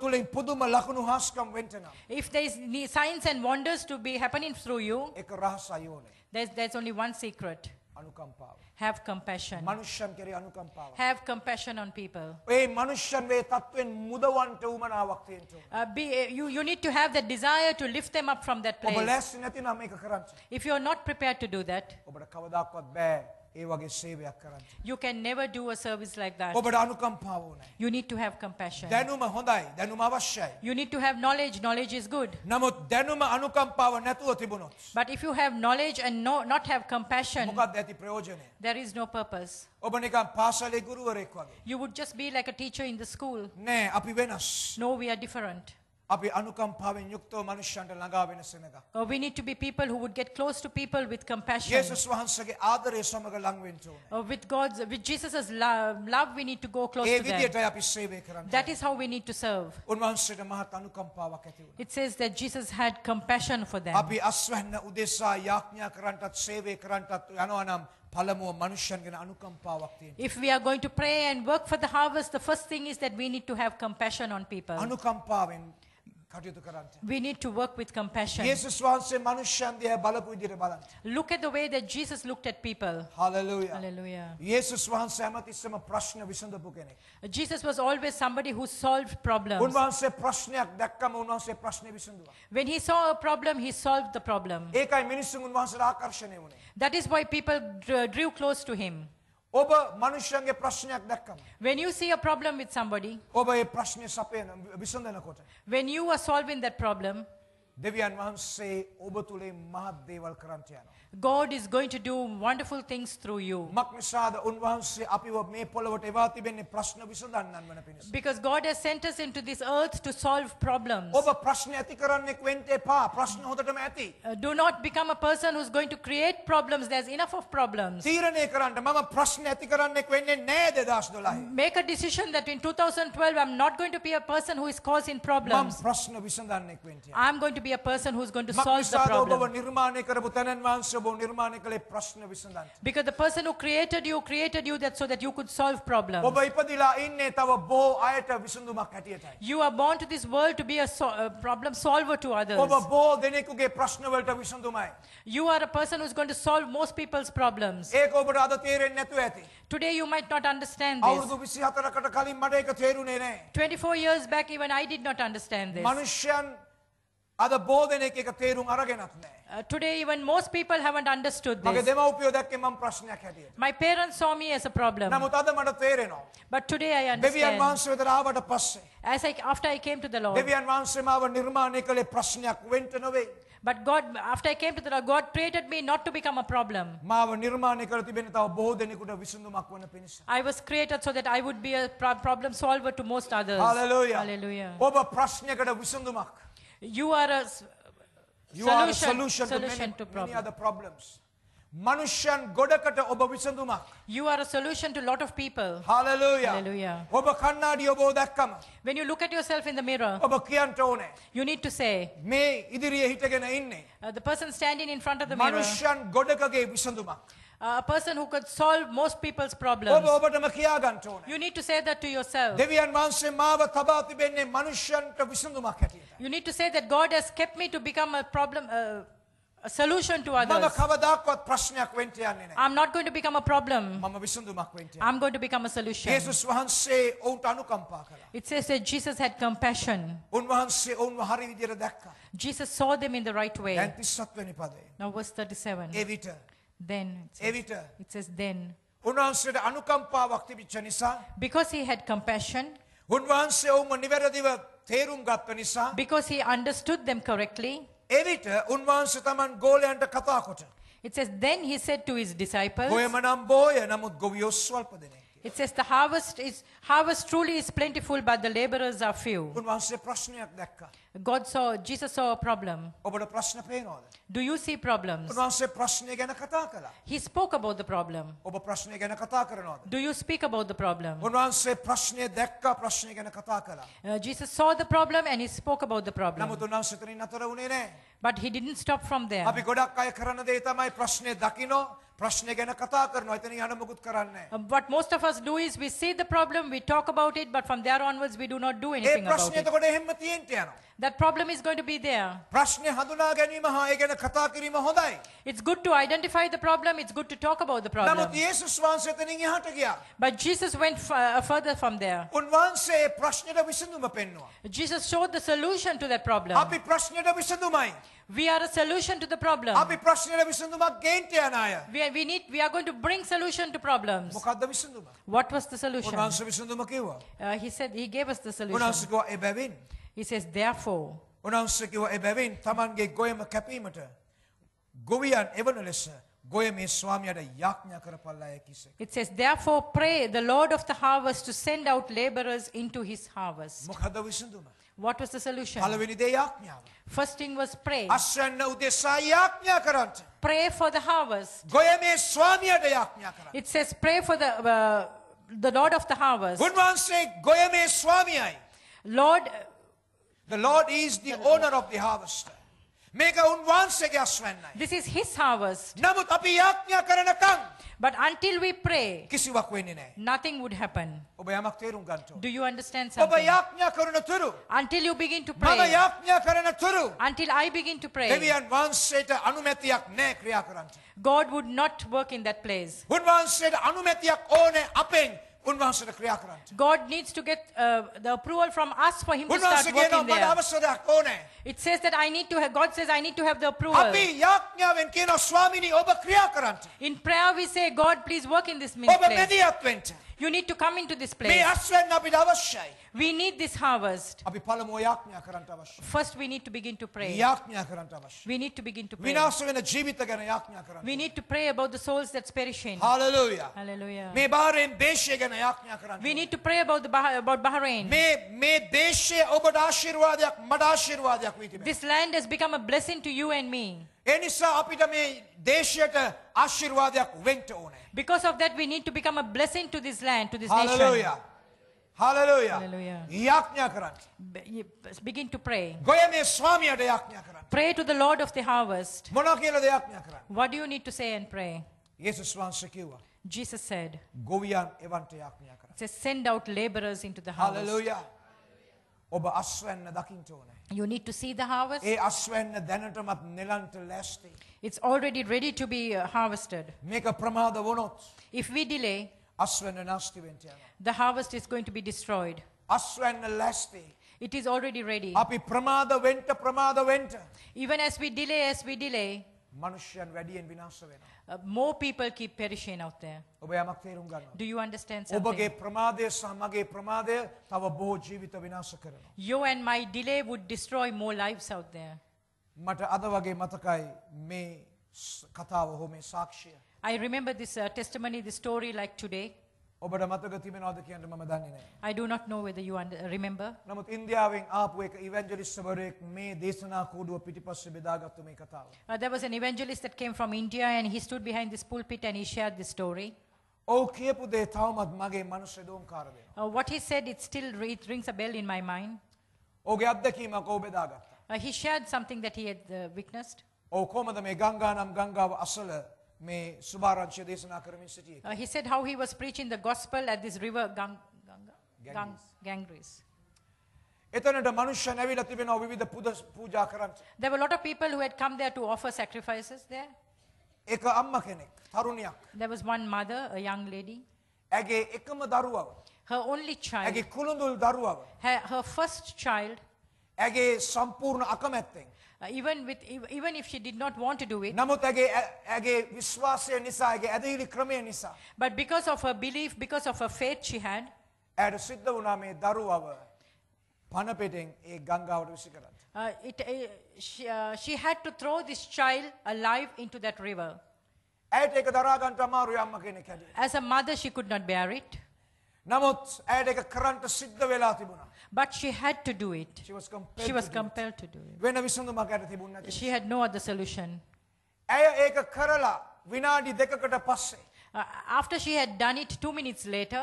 තුලින් පුදුම ලකුණු හාස්කම් වෙන්න නම් if there is signs and wonders to be happening through you, ඒක රහසයි ඕනේ. there's only one secret. අනුකම්පාව. Have compassion. මනුෂ්‍යයන් කෙරේ අනුකම්පාව. Have compassion on people. ඒ මනුෂ්‍යයන් වේ තත්වෙන් මුදවන්ට උමනාවක් තියෙන්න ඕනේ. You need to have the desire to lift them up from that ඔබ place. ලෑස්ති නැතිනම් මේක කරන්න. If you are not prepared to do that, ඔබට කවදාකවත් බෑ ඒ වගේ සේවයක් කරන්න. You can never do a service like that. ඔබට අනුකම්පාව ඕනේ. You need to have compassion. දැනුම හොඳයි. දැනුම අවශ්‍යයි. You need to have knowledge. Knowledge is good. නමුත් දැනුම අනුකම්පාව නැතුව තිබුණොත් But if you have knowledge and not have compassion, මොකක්ද ඇති ප්‍රයෝජනය? there is no purpose. ඔබ නිකන් පාසලේ ගුරුවරයෙක් වගේ. You would just be like a teacher in the school. නෑ අපි වෙනස්. No, we are different. අපි අනුකම්පාවෙන් යුක්තව මනුෂ්‍යයන්ට ළඟා වෙන සෙනඟක්. We need to be people who would get close to people with compassion. යේසුස් වහන්සේගේ ආදරය සමග ලං වෙන්න ඕනේ. With Jesus' love, we need to go close A to them. විදිහටයි අපි සේවය කරන්න. That is how we need to serve. උන්වහන්සේට මහත් අනුකම්පාවක් ඇති වුණා. It says that Jesus had compassion for them. අපි අස්වැන්න උදෙසා යාඥා කරන්නටත් සේවය කරන්නටත් යනවා නම් පළමුව මනුෂ්‍යයන් ගැන අනුකම්පාවක් තියෙන්න. If we are going to pray and work for the harvest, the first thing is that we need to have compassion on people. අනුකම්පාවෙන් කටයුතු කරන්න. We need to work with compassion. යේසුස් වහන්සේ මනුෂ්‍යයන් දිහා බලපු විදිහට බලන්න. Look at the way that Jesus looked at people. Hallelujah. Hallelujah. යේසුස් වහන්සේ හැමතිස්සෙම ප්‍රශ්න විසඳපු කෙනෙක්. Jesus was always somebody who solved problems. උන්වහන්සේ ප්‍රශ්නයක් දැක්කම උන්වහන්සේ ප්‍රශ්නේ විසඳුවා. When he saw a problem, he solved the problem. ඒකයි මිනිස්සුන් උන්වහන්සේට ආකර්ෂණය වුණේ. That is why people drew close to him. ඔබ මනුෂ්‍යයන්ගේ ප්‍රශ්නයක් දැක්කම When you see a problem with somebody, ඔබ ඒ ප්‍රශ්නේ සපයන විසඳනකොට when you are solving that problem, දෙවියන් වහන්සේ ඔබ තුලින් මහත් දේවල් කරන්නට යනවා. God is going to do wonderful things through you. මක්නිසාද උන්වහන්සේ අපිව මේ පොළවට එවා තිබෙන්නේ ප්‍රශ්න විසඳන්නන් වන පිණිස. Because God has sent us into this earth to solve problems. ඔබ ප්‍රශ්න ඇති කරන්නෙක් වෙන්න එපා. ප්‍රශ්න හොඳටම ඇති. Do not become a person who's going to create problems. There's enough of problems. තීරණය කරන්න මම ප්‍රශ්න ඇති කරන්නෙක් වෙන්නේ නැහැ 2012. Make a decision that in 2012, I'm not going to be a person who is causing මම problems. ප්‍රශ්න විසඳන්නෙක් වෙන්න. I'm going to be a person who's going to solve the මක්නිසාද ඔබව problem. නිර්මාණය කරපු තැනන් වහන්සේ ඔබව නිර්මාණය කළේ ප්‍රශ්න විසඳන්න. Because the person who created you that so that you could solve problems. ඔබ ඉපදිලා ඉන්නේ තව බොහෝ අයට විසඳුමක් හැටියටයි. You are born to this world to be a problem solver to others. ඔබ බොහෝ දෙනෙකුගේ ප්‍රශ්න වලට විසඳුමයි. You are a person who's going to solve most people's problems. ඒක ඔබට අද තේරෙන්නේ නැතුව ඇති. Today you might not understand this. අවුරුදු 24කට කලින් මට ඒක තේරුනේ නැහැ. 24 years back even I did not understand this. මනුෂ්‍යයන් අද බොහෝ දෙනෙක් ඒක තේරුම් අරගෙනත් නැහැ. Today even most people haven't understood මගේ this. දෙමව්පියෝ දැක්කේ මම ප්‍රශ්නයක් හැටියට. My parents saw me as a problem. නමුත් අද මට තේරෙනවා. But today I දෙවියන් understand. වහන්සේ වෙතට ආවට පස්සේ After I came to the Lord. දෙවියන් වහන්සේ මාව නිර්මාණය කළේ ප්‍රශ්නයක් වෙන්න නෙවෙයි. But God, after I came to the Lord, God created me not to become a problem. මාව නිර්මාණය කර තිබෙන තව බොහෝ දෙනෙකුට විසඳුමක් වන පිණිස. I was created so that I would be a problem solver to most others. Hallelujah. Hallelujah. ඔබ ප්‍රශ්නයකට විසඳුමක්. You are a You are a solution solution to many problem. other problems. මනුෂ්‍යයන් ගොඩකට ඔබ විසඳුමක්. You are a solution to a lot of people. Hallelujah. Hallelujah. ඔබ කණ්ණාඩිය ඔබ දැක්කම When you look at yourself in the mirror, ඔබ කියන්න ඕනේ. you need to say, මේ ඉදිරියේ හිටගෙන ඉන්නේ the person standing in front of the mirror, මනුෂ්‍යයන් ගොඩකගේ විසඳුමක්. a person who could solve most people's ඔබ problems. ඔබටම කියා ගන්න ඕනේ. You need to say that to yourself. දෙවියන් වහන්සේ මාව තබා තිබෙන්නේ මනුෂ්‍යයන්ට විසඳුමක් හැටියට. You need to say that God has kept me to become a problem, a solution to මම others. කවදාකවත් ප්‍රශ්නයක් වෙන්න යන්නේ නැහැ. I'm not going to become a problem. මම විසඳුමක් වෙන්න යන්නේ. I'm going to become a solution. යේසුස් වහන්සේ ඔවුන්ට අනුකම්පා කළා. It says that Jesus had compassion. උන්වහන්සේ ඔවුන්ව හරි විදිහට දැක්කා. Jesus saw them in the right way. දැන් 37 වෙනි පදේ. Now verse 37. එවිට Then it says then. උන්වහන්සේට අනුකම්පාවක් තිබිච්ච නිසා Because he had compassion, උන්වහන්සේ ඔවුන්ව නිවැරදිව තේරුම් ගත්ත නිසා because he understood them correctly, එවිට උන්වහන්සේ තමන් ගෝලයන්ට කතා කොට it says then he said to his disciples, ගොයම නම් බෝය නමුත් ගොවියෝ ස්වල්ප දෙනෙක්. it says the harvest truly is plentiful, but the laborers are few. උන්වහන්සේ ප්‍රශ්නයක් දැක්කා. Jesus saw a problem. ඔබට ප්‍රශ්න පේනවද? Do you see problems? උන්වහන්සේ ප්‍රශ්නය ගැන කතා කළා. He spoke about the problem. ඔබ ප්‍රශ්නය ගැන කතා කරනවද? Do you speak about the problem? උන්වහන්සේ ප්‍රශ්නය දැක්කා ප්‍රශ්නය ගැන කතා කළා. Jesus saw the problem and he spoke about the problem. නමුත් උන්වහන්සේ එතනින් නතර වුණේ නැහැ. But he didn't stop from there. අපි ගොඩක් අය කරන දේ තමයි ප්‍රශ්නේ දකින්නෝ ප්‍රශ්නේ ගැන කතා කරනවා. එතනින් යන මොකුත් කරන්නේ නැහැ. What most of us do is we see the problem, we talk about it, but from there onwards we do not do A anything about ප්‍රශ්නේ it. එතකොට එහෙම තියෙන්න යනවා. That problem is going to be there. ප්‍රශ්නේ හඳුනා ගැනීම හා ඒ ගැන කතා කිරීම හොඳයි. It's good to identify the problem. It's good to talk about the problem. නමුත් යේසුස් වහන්සේ එතනින් එහාට ගියා. But Jesus went further from there. උන්වහන්සේ ඒ ප්‍රශ්නෙට විසඳුම පෙන්නුවා. Jesus showed the solution to that problem. අපි ප්‍රශ්නෙට විසඳුමයි. We are a solution to the problem. අපි ප්‍රශ්නෙට විසඳුමක් ගේන්න යන අය. We are going to bring solution to problems. මොකද්ද විසඳුම? What was the solution? උන්වහන්සේ විසඳුම කිව්වා. He said, he gave us the solution. උන්වහන්සේ කිව්වා එබැවින්. He says, therefore, උන්වහන්සේ කිව්වා එබැවින් Tamanගේ ගොයම කැපීමට ගොවියන් එවන ලෙස ගොයමේ ස්වාමියාට යාඥා කරපල්ලාය කිසේ. it says, therefore pray the Lord of the harvest to send out laborers into his harvest. මොකද්ද විසඳුම? What was the solution? පළවෙනි දේ යාඥාව. First thing was pray. අස්වැන්න උදෙසා යාඥා කරන්න. Pray for the harvest. ගොයමේ ස්වාමියාට යාඥා කරන්න. It says, pray for the Lord of the harvest. උන්වහන්සේ ගොයමේ ස්වාමියායි. Lord, The Lord is the owner of the harvest. මේක උන්වහන්සේගේ අස්වැන්නයි. this is his harvest. නමුත් අපි යාඥා කරනකම් But until we pray, කිසිවක් වෙන්නේ නැහැ. nothing would happen. ඔබ යමක් තේරුම් ගන්න ඕන. Do you understand ඔබ something? යාඥා කරන තුරු Until you begin to මම pray, යාඥා කරන තුරු until I begin to pray, දෙවියන් වහන්සේට අනුමැතියක් නැහැ ක්‍රියා කරන්න. God would not work in that place. උන්වහන්සේට අනුමැතියක් ඕනේ අපෙන් උන්වහන්සේට ක්‍රියා කරන්න. God needs to get the approval from us for him to උන්වහන්සේ start කියනවා working මට there. අවසරයක් ඕනේ. It says that I need to have, God says I need to have the approval. අපි යාඥාවෙන් කියනවා ස්වාමිනී ඔබ ක්‍රියා කරන්න. In prayer we say, God, please work in this ඔබ place. මෙදියත් වෙන්න. You need to come into this මේ place. අස්වැන්න අපිට අවශ්‍යයි. We need this harvest. අපි පළමුව යාඥා කරන්න අවශ්‍යයි. First we need to begin to pray. යාඥා කරන්න අවශ්‍යයි. We need to begin to pray. විනාශ වෙන ජීවිත ගැන යාඥා කරන්න. We need to pray about the souls that's perishing. Hallelujah. Hallelujah. මේ බාරෙන් දේශය ගැන යාඥා කරන්න. We need to pray about about Bahrain. මේ දේශය ඔබට ආශිර්වාදයක් මට ආශිර්වාදයක් වී තිබෙනවා. This land has become a blessing to you and me. ඒ නිසා අපිට මේ දේශයට ආශිර්වාදයක් වෙන්න ඕනේ. Because of that, we need to become a blessing to this land, to this Hallelujah. Hallelujah. Hallelujah. යාඥා කරන්න. nation. Begin to pray. ගොයමේ ස්වාමියාට යාඥා කරන්න. Pray to the Lord of the harvest. මොනවා කියලාද යාඥා කරන්න? What do you need to say and pray? යේසුස් වහන්සේ කිව්වා Jesus said, ගොවියන් එවන්ට යාඥා කරන්න. it says, send out laborers into the harvest. Hallelujah. ඔබ අස්වැන්න දකින්න ඕනේ. You need to see the harvest. ඒ අස්වැන්න දැනටමත් නෙලන්ට ලෑස්ති. It's already ready to be harvested. මේක ප්‍රමාද වුණොත් If we delay, අස්වැන්න නැස්ති වෙන්න යනවා. the harvest is going to be destroyed. අස්වැන්න ලෑස්ති. It is already ready. අපි ප්‍රමාද වෙන්න Even as we delay, මනුෂ්‍යයන් වැඩියෙන් විනාශ වෙනවා. more people keep perishing out there. ඔබ යමක් තේරුම් ගන්නවා. Do you understand ඔබගේ something? ප්‍රමාදය සහ මගේ ප්‍රමාදය තව බොහෝ ජීවිත විනාශ කරනවා. You and my delay would destroy more lives out there. මට අද වගේ මතකයි මේ කතාව හෝ මේ සාක්ෂිය. I remember this testimony, this story like today. ඔබට මතක තිබෙනවද කියන්න මම දන්නේ නැහැ. I do not know whether you remember. නමුත් ඉන්දියාවෙන් ආපු එක ඉවැන්ජලිස්ට්වරයෙක් මේ දේශනා කූඩුව පිටිපස්සේ බෙදාගත්තු මේ කතාව. There was an evangelist that came from India and he stood behind this pulpit and he shared this story. ඔව් කියපු දේ තවමත් මගේ මනසේ දෝංකාර වෙනවා. What he said, it rings a bell in my mind. ඔහුගේ අත්දැකීමක් ඔහු බෙදාගත්තා. He shared something that he had witnessed. ඔව් කොහමද මේ ගංගානම් ගංගාව අසල මේ සුභාරංශය දේශනා කරමින් සිටියේ. He said how he was preaching the gospel at this river Ganges. එතනට මනුෂ්‍යයන් ඇවිල්ලා තිබෙනවා විවිධ පූජා කරන්න. There were a lot of people who had come there to offer sacrifices there. එක අම්මා කෙනෙක් තරුණියක්. There was one mother, a young lady. ඇගේ එකම දරුවව. Her only child, ඇගේ කුළුඳුල් දරුවව. her first child, ඇගේ සම්පූර්ණ අකමැත්තෙන්. even if she did not want to do it, නමුත් ඇගේ විශ්වාසය නිසා ඇගේ ඇදහිලි ක්‍රමය නිසා but because of her belief, because of her faith she had, ඇයට සිද්ධ වුණා මේ දරුවව පන පෙටෙන් ඒ ගංගාවට විසි කරන්න. she had to throw this child alive into that river. ඇයට ඒක දරා ගන්න අමාරුයි අම්මා කෙනෙක් හැටියට. As a mother, she could not bear it, නමුත් ඇයට ඒක කරන්න සිද්ධ වෙලා තිබුණා. but she had to do it. She was She compelled was to do it. compelled to do it. වෙන විසඳුමක් ඇයට තිබුණේ නැති. She had no other solution. ඇය ඒක කරලා විනාඩි දෙකකට පස්සේ After she had done it, 2 minutes later,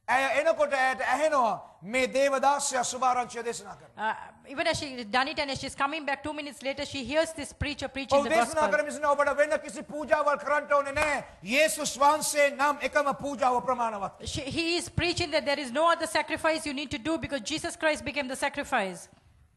ඇය එනකොට ඇයට ඇහෙනවා මේ දේවදාසයා සුභාරංශය දේශනා කරනවා. even as she had done it and as she's coming back 2 minutes later, she hears this preacher preaching ඔව් the දේශනා gospel. කරමින් ඉන්න ඔබට වෙන කිසි පූජාවල් කරන්න ඕනේ නැහැ. යේසුස් වහන්සේ නම් එකම පූජාව ප්‍රමාණවත්. He is preaching that there is no other sacrifice you need to do because Jesus Christ became the sacrifice.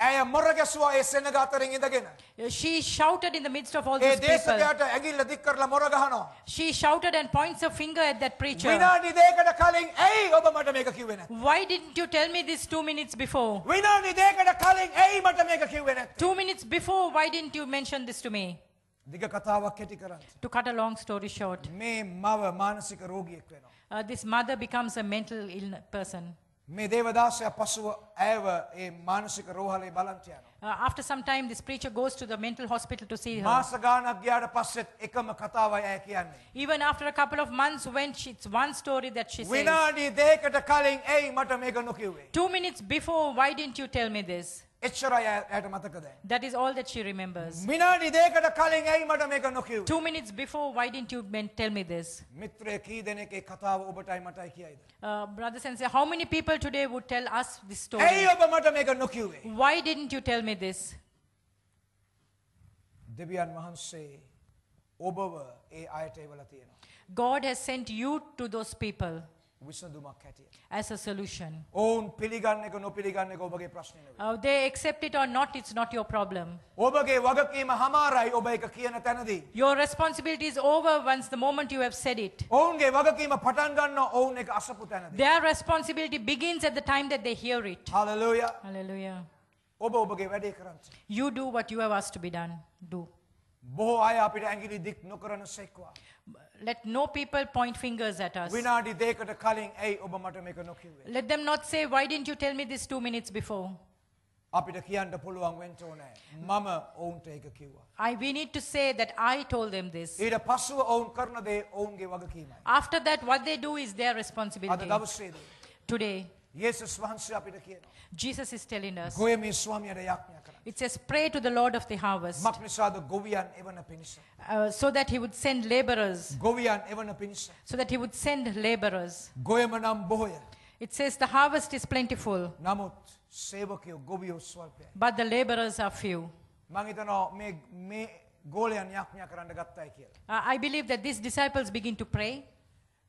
ඇය මොර ගැසුවා ඒ සෙනග අතරින් ඉඳගෙන. She shouted in the midst of all A these people. දේශකයාට ඇඟිල්ල දික් කරලා මොර ගහනවා. She shouted and points a finger at that preacher. විනාඩි දෙකකට කලින් ඇයි ඔබ මට මේක කිව්වේ නැත්තේ? Why didn't you tell me this 2 minutes before? විනාඩි දෙකකට කලින් ඇයි මට මේක කිව්වේ නැත්තේ? 2 minutes before, why didn't you mention this to me? දිග කතාවක් කෙටි කරන්න. To cut a long story short, මේ මව මානසික රෝගියෙක් වෙනවා. this mother becomes a mental ill person. මේ දේවදාසයා පසුව ඇයව ඒ මානසික රෝහලේ බලන්ට යනවා. After some time, this preacher goes to the mental hospital to see her. මාස ගාණක් ගියාට පස්සෙත් එකම කතාවයි ඇය කියන්නේ. Even after a couple of months, it's one story that she says. විනාඩි දෙකකට කලින් ඇයි මට මේක නොකිව්වේ? 2 minutes before, why didn't you tell me this? එච්චරයි ඇයට මතක දැන්. That is all that she remembers. විනාඩි දෙකකට කලින් ඇයි මට මේක නොකිව්වේ? 2 minutes before, why didn't you tell me this? මිත්‍රය කී දෙනෙක් ඒ කතාව ඔබටයි මටයි කියයිද? Brothers and sisters, how many people today would tell us this story? ඇයි ඔබ මට මේක නොකිව්වේ? Why didn't you tell me this? දෙවියන් වහන්සේ ඔබව ඒ අයට එවලා තියෙනවා. God has sent you to those people විසඳුමක් හැටියට. as a solution. ඔවුන් පිළිගන්න එක නොපිළිගන්න එක ඔබගේ ප්‍රශ්නේ නෙවෙයි. They accept it or not, it's not your problem. ඔබගේ වගකීම හමාරයි ඔබ ඒක කියන තැනදී. Your responsibility is over once the moment you have said it. ඔවුන්ගේ වගකීම පටන් ගන්නවා ඔවුන් ඒක අසපු තැනදී. Their responsibility begins at the time that they hear it. Hallelujah. Hallelujah. ඔබ ඔබගේ වැඩේ කරන්න. You do what you have asked to be done. Do. බොහෝ අය අපිට ඇඟිලි දික් නොකරන සෙක්වා. Let no people point fingers at us. විනාඩි දෙකකට කලින් ඇයි ඔබ මට මේක නොකිව්වේ? Let them not say, why didn't you tell me this 2 minutes before? අපිට කියන්න පුළුවන් වෙන්න ඕනේ. මම ඔවුන්ට ඒක කිව්වා. We need to say that I told them this. ඊට පස්සෙ ඔවුන් කරන දේ ඔවුන්ගේ වගකීමයි. After that, what they do is their අද responsibility. දවසේදී Today, යේසුස් වහන්සේ අපිට කියනවා. Jesus is telling us. ගොය මේ ස්වාමියාට යාඥා කරන්න. It says, pray to the Lord of the harvest මක් නිසාද ගොවියන් එවන පිණිස. so that he would send laborers. ගොවියන් එවන පිණිස. So that he would send laborers. ගොයම නම් බොහෝය. It says the harvest is plentiful, නමුත් සේවකයෝ ගොවියෝ ස්වල්පයි. but the laborers are few. මම හිතනවා මේ ගෝලයන් යාඥා කරන්න ගත්තයි කියලා. I believe that these disciples begin to pray.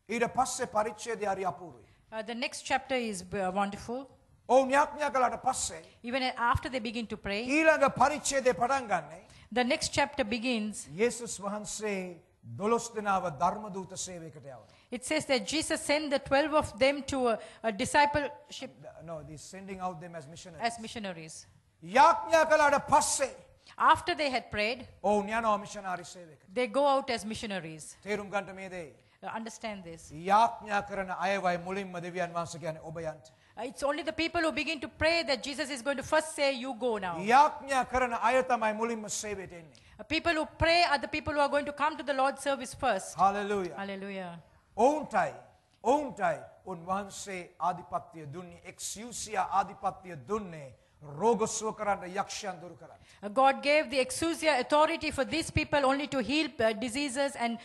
ඊට පස්සේ පරිච්ඡේදය හරි අපූර්වයි. The next chapter is wonderful. ඔවුන් යාඥා කළාට පස්සේ Even after they begin to pray, ඊළඟ පරිච්ඡේදය පටන් ගන්නේ the next chapter begins. යේසුස් වහන්සේ 12 දෙනාව ධර්ම දූත සේවයකට යවනවා. It says that Jesus sent the 12 of them to a discipleship No, he's sending out them as missionaries. as missionaries. යාඥා කළාට පස්සේ After they had prayed, ඔවුන් යනවා missionary සේවයකට. they go out as missionaries. තේරුම් ගන්න මේ දේ. Understand this. යාඥා කරන අයවයි මුලින්ම දෙවියන් වහන්සේ කියන්නේ ඔබ යන්න. It's only the people who begin to pray that Jesus is going to first say, you go now. යාඥා කරන අය තමයි මුලින්ම සේවයට එන්නේ. People who pray are the people who are going to come to the Lord's service first. Hallelujah. Hallelujah. ඔවුන්ටයි උන්වහන්සේ ආධිපත්‍ය දුන්නේ එක්සියුසියා ආධිපත්‍ය දුන්නේ රෝග සුව කරන්න යක්ෂයන් දුරු කරන්න. God gave the exousia authority for these people only to heal diseases and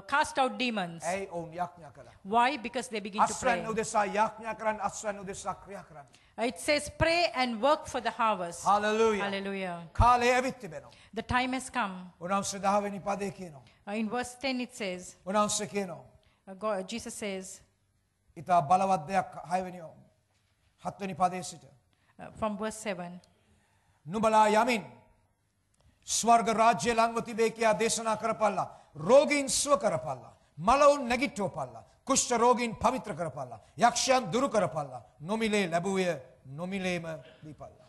cast out demons. ඇයි ඔවුන් යාඥා කළා? Why? Because they begin to pray. අස්වැන්න උදෙසා යාඥා කරන්න අස්වැන්න උදෙසා ක්‍රියා කරන්න. It says, pray and work for the harvest. Hallelujah. Hallelujah. කාලය ඇවිත් තිබෙනවා. The time has come. උන්වහන්සේ 10 වෙනි පදේ කියනවා. In verse 10 it says, උන්වහන්සේ කියනවා Jesus says, ඊට බලවත් දෙයක් 6 වෙනි 7 වෙනි පදේ සිට from verse 7, නුඹලා යමින් ස්වර්ග රාජ්‍ය ළඟ තිබේ කියා දේශනා කරපල්ලා රෝගීන් සුව කරපල්ලා මලවුන් නැගිට්ටවපල්ලා කුෂ්ඨ රෝගීන් පවිත්‍ර කරපල්ලා යක්ෂයන් දුරු කරපල්ලා නොමිලේ ලැබුවේ නොමිලේම දීපල්ලා.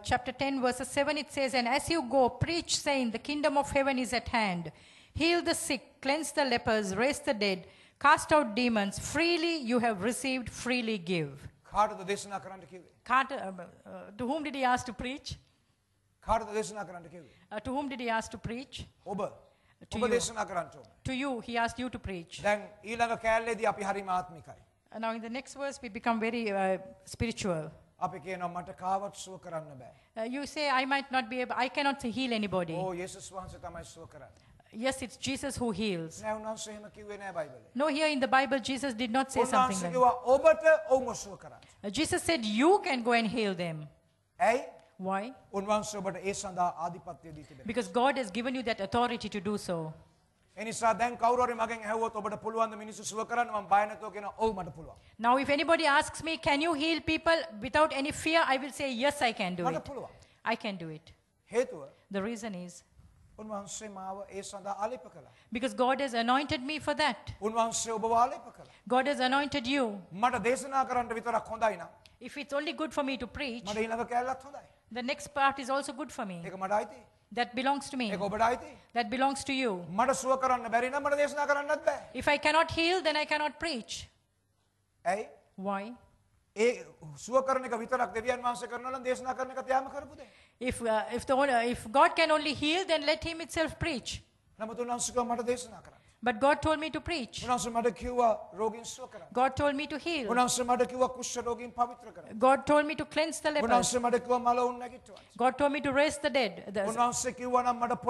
Chapter 10 verses 7 it says, and as you go, preach saying, the kingdom of heaven is at hand. Heal the sick, cleanse the lepers, raise the dead, cast out demons. Freely you have received, freely give. කාටද දේශනා කරන්න කිව්වේ? To whom did he ask to preach? කාටද දේශනා කරන්න කිව්වේ? To whom did he ask to preach? ඔබ. To ඔබ you. දේශනා කරන්න ඕන. To you, he asked you to preach. දැන් ඊළඟ කෑල්ලේදී අපි හරිම ආත්මිකයි. Now in the next verse we become very spiritual. අපි කියනවා මට කාවත් සුව කරන්න බෑ. You say, I might not be able, I cannot heal anybody. ඕ යේසුස් වහන්සේ තමයි සුව කරන්නේ. Yes, it's Jesus who heals. නෑ උන්වහන්සේ එහෙම කිව්වේ නෑ බයිබලේ. No, here in the Bible, Jesus did not say something උන්වහන්සේ like කිව්වා ඔබට ඔවුන්ව සුව කරන්න. Jesus said, you can go and heal them. ඇයි? Why? උන්වහන්සේ ඔබට ඒ සඳහා ආධිපත්‍ය දී තිබෙනවා. Because God has given you that authority to do so. එනිසා දැන් කවුරු හරි මගෙන් ඇහුවොත් ඔබට පුළුවන් ද මිනිස්සු සුව කරන්න මම බය නැතුව කියනවා ඔව් මට පුළුවන්. Now, if anybody asks me, can you heal people without any fear? I will say, yes, I can do මට it. පුළුවන්. I can do it. හේතුව The reason is උන්වහන්සේ මාව ඒ සඳහා ආලේප කළා. because God has anointed me for that. උන්වහන්සේ ඔබව ආලේප කළා. God has anointed you. මට දේශනා කරන්න විතරක් හොඳයි නම් If it's only good for me to preach, මට ඊළඟ කැලලත් හොඳයි. the next part is also good for me. ඒක මට අයිතියි. That belongs to me. ඒක ඔබට අයිතියි. That belongs to you. මට සුව කරන්න බැරි නම් මට දේශනා කරන්නත් බෑ. If I cannot heal, then I cannot preach. ඇයි? Why? ඒ සුව කරන එක විතරක් දෙවියන් වහන්සේ කරනවා නම් දේශනා කරන එක තියාම කරපු දෙයක්. If God can only heal, then let Him itself preach. නමුත් උන්වහන්සේ කිව්වා මට දේශනා කරන්න. But God told me to preach. උන්වහන්සේ මට කිව්වා රෝගීන් සුව කරන්න. God told me to heal. උන්වහන්සේ මට කිව්වා කුෂ්ඨ රෝගීන් පවිත්‍ර කරන්න. God told me to cleanse the lepers. උන්වහන්සේ මට කිව්වා මලවුන් නැගිට්ටුවා. God told me to raise the dead. උන්වහන්සේ කිව්වා නම් මට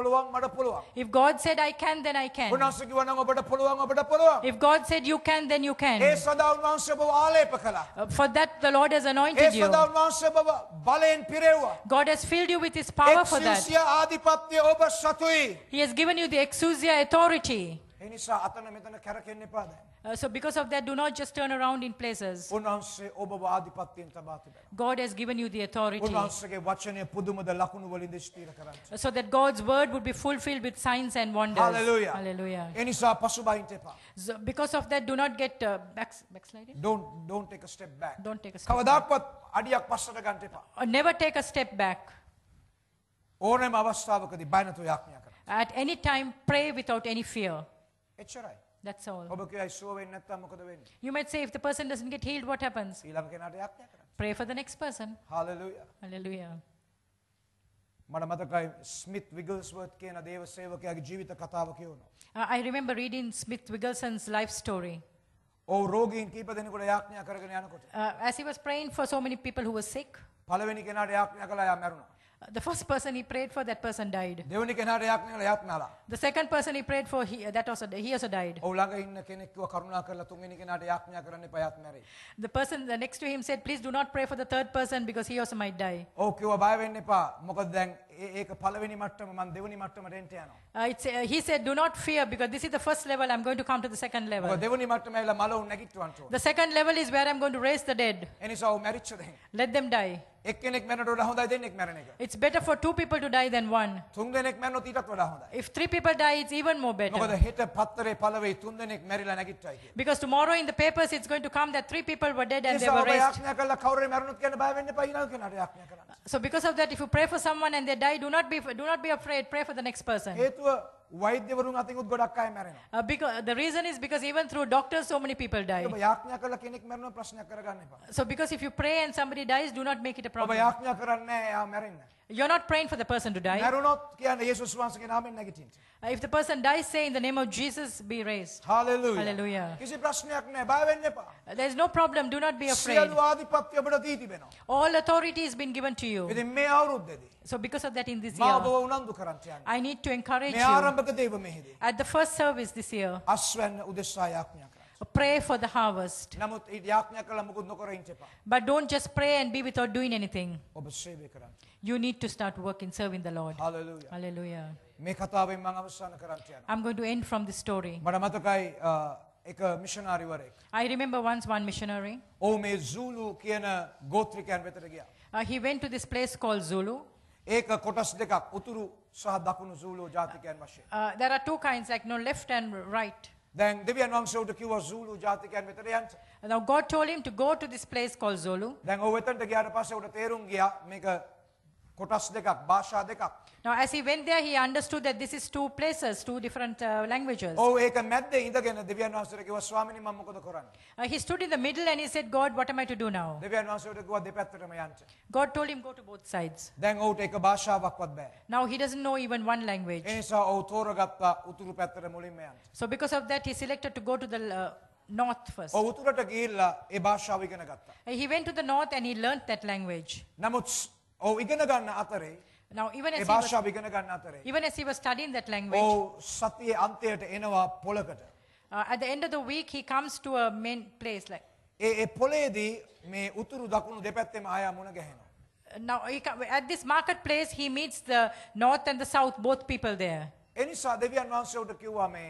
පුළුවන්. If God said I can, then I can. උන්වහන්සේ කිව්වා නම් ඔබට පුළුවන්. If God said you can, then you A can. සදා උන්වහන්සේ ඔබව ආලේප කළා. For that, the Lord has A anointed you. සදා උන්වහන්සේ ඔබව බලයෙන් පිරෙව්වා. God has filled you with His power for that. එක්සුසියා ආධිපත්‍ය ඔබ සතුයි. He has given you the exousia authority. ඒ නිසා අතන මෙතන කැරකෙන්න එපා දැන්. So because of that, do not just turn around in places. උන්වහන්සේ ඔබව ආධිපත්‍යයෙන් තබා තිබෙනවා. God has given you the authority උන්වහන්සේගේ වචනය පුදුමද ලකුණු වලින් ස්ථිර කරන්න. so that God's word would be fulfilled with signs and wonders. Hallelujah. Hallelujah. ඒ නිසා පසුබහින්න එපා. So because of that, do not get backsliding. Don't take a step back. Don't take a step back. කවදාවත් අඩියක් පස්සට ගන්න එපා. Or never take a step back. ඕනෑම අවස්ථාවකදී බය නැතුව යාඥා කරන්න. At any time, pray without any fear. එච්චරයි. That's all. ඔබ කියයි සුව වෙන්නේ නැත්නම් මොකද වෙන්නේ? You might say, if the person doesn't get healed, what happens? ඊළඟ කෙනාට යාඥා කරන්න. Pray for the next person. Hallelujah. Hallelujah. මට මතකයි ස්මිත් විගල්ස්වර්ත් කියන දේව සේවකයාගේ ජීවිත කතාව කියවනවා. I remember reading Smith Wiggleson's life story. ඔව් රෝගීන් කීප දෙනෙකුට යාඥා කරගෙන යනකොට As he was praying for so many people who were sick, පළවෙනි කෙනාට යාඥා කළා යා මැරුණා. the first person he prayed for, that person died. දෙවෙනි කෙනාට යාඥා කළා යාත් මැරලා. The second person he prayed for, he also died. ඔව් ළඟ ඉන්න කෙනෙක් කිව්වා කරුණා කරලා තුන්වෙනි කෙනාට යාඥා කරන්න එපා යාත් මැරෙයි. The person next to him said, please do not pray for the third person because he also might die. ඔව් කිව්වා බය වෙන්න එපා. මොකද දැන් ඒක පළවෙනි මට්ටම මම දෙවෙනි මට්ටමට එන්න යනවා. He said, do not fear because this is the first level, I'm going to come to the second level. මොකද දෙවෙනි මට්ටම ඇවිල්ලා මලවුන් නැගිටවන්න ඕන. The second level is where I'm going to raise the dead. ඒ නිසා ඔව් මැරිච්ච දෙයින්. Let them die. එක්කෙනෙක් මැරෙනට වඩා හොඳයි දෙන්නෙක් මැරෙන එක. It's better for two people to die than one. තුන් දෙනෙක් මැරුණොත් ඊටත් වඩා හොඳයි. If three people die, it's even more මොකද better. හෙට පත්තරේ පළවෙයි තුන් දෙනෙක් මැරිලා නැගිට්ටයි කියලා. Because tomorrow in the papers, it's going to come that three people were dead and they නිසා were ඔබ raised. යාඥා කළා කවුරු හරි මැරුණොත් කියන බය වෙන්න එපා ඊළඟ කෙනාට යාඥා කරන්න. So because of that, if you pray for someone and they die, do not be afraid. Pray for the next person. හේතුව වෛද්‍යවරුන් අතින් උත් ගොඩක් අය මැරෙනවා. Because the reason is because even through doctors, so many people die. ඔබ යාඥා කළා කෙනෙක් මැරුණොත් ප්‍රශ්නයක් කරගන්න එපා. So because if you pray and somebody dies, do not make it a ඔබ problem. යාඥා කරන්නේ නැහැ යා මැරෙන්න. You're not praying for the person to die. මැරුණොත් කියන්නේ යේසුස් වහන්සේගේ නාමයෙන් නැගිටින්න. If the person dies, say in the name of Jesus, be raised. Hallelujah. Hallelujah. කිසි ප්‍රශ්නයක් නැහැ බය වෙන්න එපා. There's no problem. Do not be afraid. සියලු ආධිපත්‍ය ඔබට දී තිබෙනවා. All authority has been given to you. ඉතින් මේ අවුරුද්දේදී So because of that in this මා year, ඔබව උනන්දු කරන්න යන්නේ. I need to encourage මේ you ආරම්භක දේව මෙහිදී at the first service this year, අස්වැන්න උදෙසා යාඥා කරන්න. pray for the harvest. නමුත් ඊ යාඥා කළා මොකුත් නොකර ඉන්න එපා. But don't just pray and be without doing anything. ඔබ සේවය කරන්න. You need to start working, serving the Lord. Hallelujah. Hallelujah. මේ කතාවෙන් මම අවසන් කරන්න යනවා. I'm going to end from this story. මට මතකයි එක මිෂනාරිවරයෙක්. I remember once one missionary. ඔව් මේ සූලු කියන ගෝත්‍රිකයන් වෙතට ගියා. He went to this place called Zulu. ඒක කොටස් දෙකක් උතුරු සහ දකුණු සූලු ජාතිකයන් වශයෙන්. There are two kinds, like left and right. දැන් දෙවියන් වහන්සේ උට කිව්වා සූලු ජාතිකයන් වෙතට යන්න. Now God told him to go to this place called Zulu. දැන් ඔව් එතනට ගියාට පස්සේ උට තේරුම් ගියා මේක කොටස් දෙකක් භාෂා දෙකක්. Now as he went there, he understood that this is two places, two different languages. ඔව් ඒක මැද්දේ ඉඳගෙන දෙවියන් වහන්සේට කිව්වා ස්වාමීනි මම මොකද කරන්නේ? He stood in the middle and he said, God, what am I to do now? දෙවියන් වහන්සේ උට කිව්වා දෙපැත්තටම යන්න. God told him, go to both sides. දැන් ඔව්ට ඒක භාෂාවක්වත් බෑ. Now he doesn't know even one language. ඒ නිසා ඔව් තෝරගත්තා උතුරු පැත්තට මුලින්ම යන්න. So because of that, he selected to go to the north first. ඔව් උතුරට ගිහිල්ලා ඒ භාෂාව ඉගෙන ගත්තා. He went to the north and he learned that language. නමුත් ඔව් ඉගෙන ගන්න අතරේ Now even A as, he was, භාෂාව ඉගෙන ගන්න අතරේ even as he was studying that language, ඔව් සතියේ අන්තයට එනවා පොලකට. at the end of the week, he comes to a main place. Like ඒ පොලේදී මේ උතුරු දකුණු දෙපැත්තේම ආය මුණ ගැහෙනවා. now, at this marketplace, he meets the north and the south, both people there. එනිසා දෙවියන් වහන්සේ උට කිව්වා මේ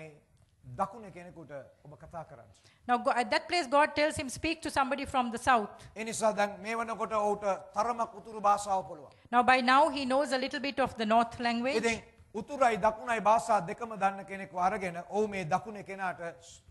දකුණේ කෙනෙකුට ඔබ කතා කරන්න. Now, at that place, God tells him, speak to somebody from the south. එනිසා දැන් මේ වෙනකොට ඔහුට තරමක් උතුරු භාෂාව පුළුවන්. Now, by now, he knows a little bit of the north language. ඉතින් උතුරයි දකුණයි භාෂා දෙකම දන්න කෙනෙක්ව අරගෙන ඔහු මේ දකුණේ කෙනාට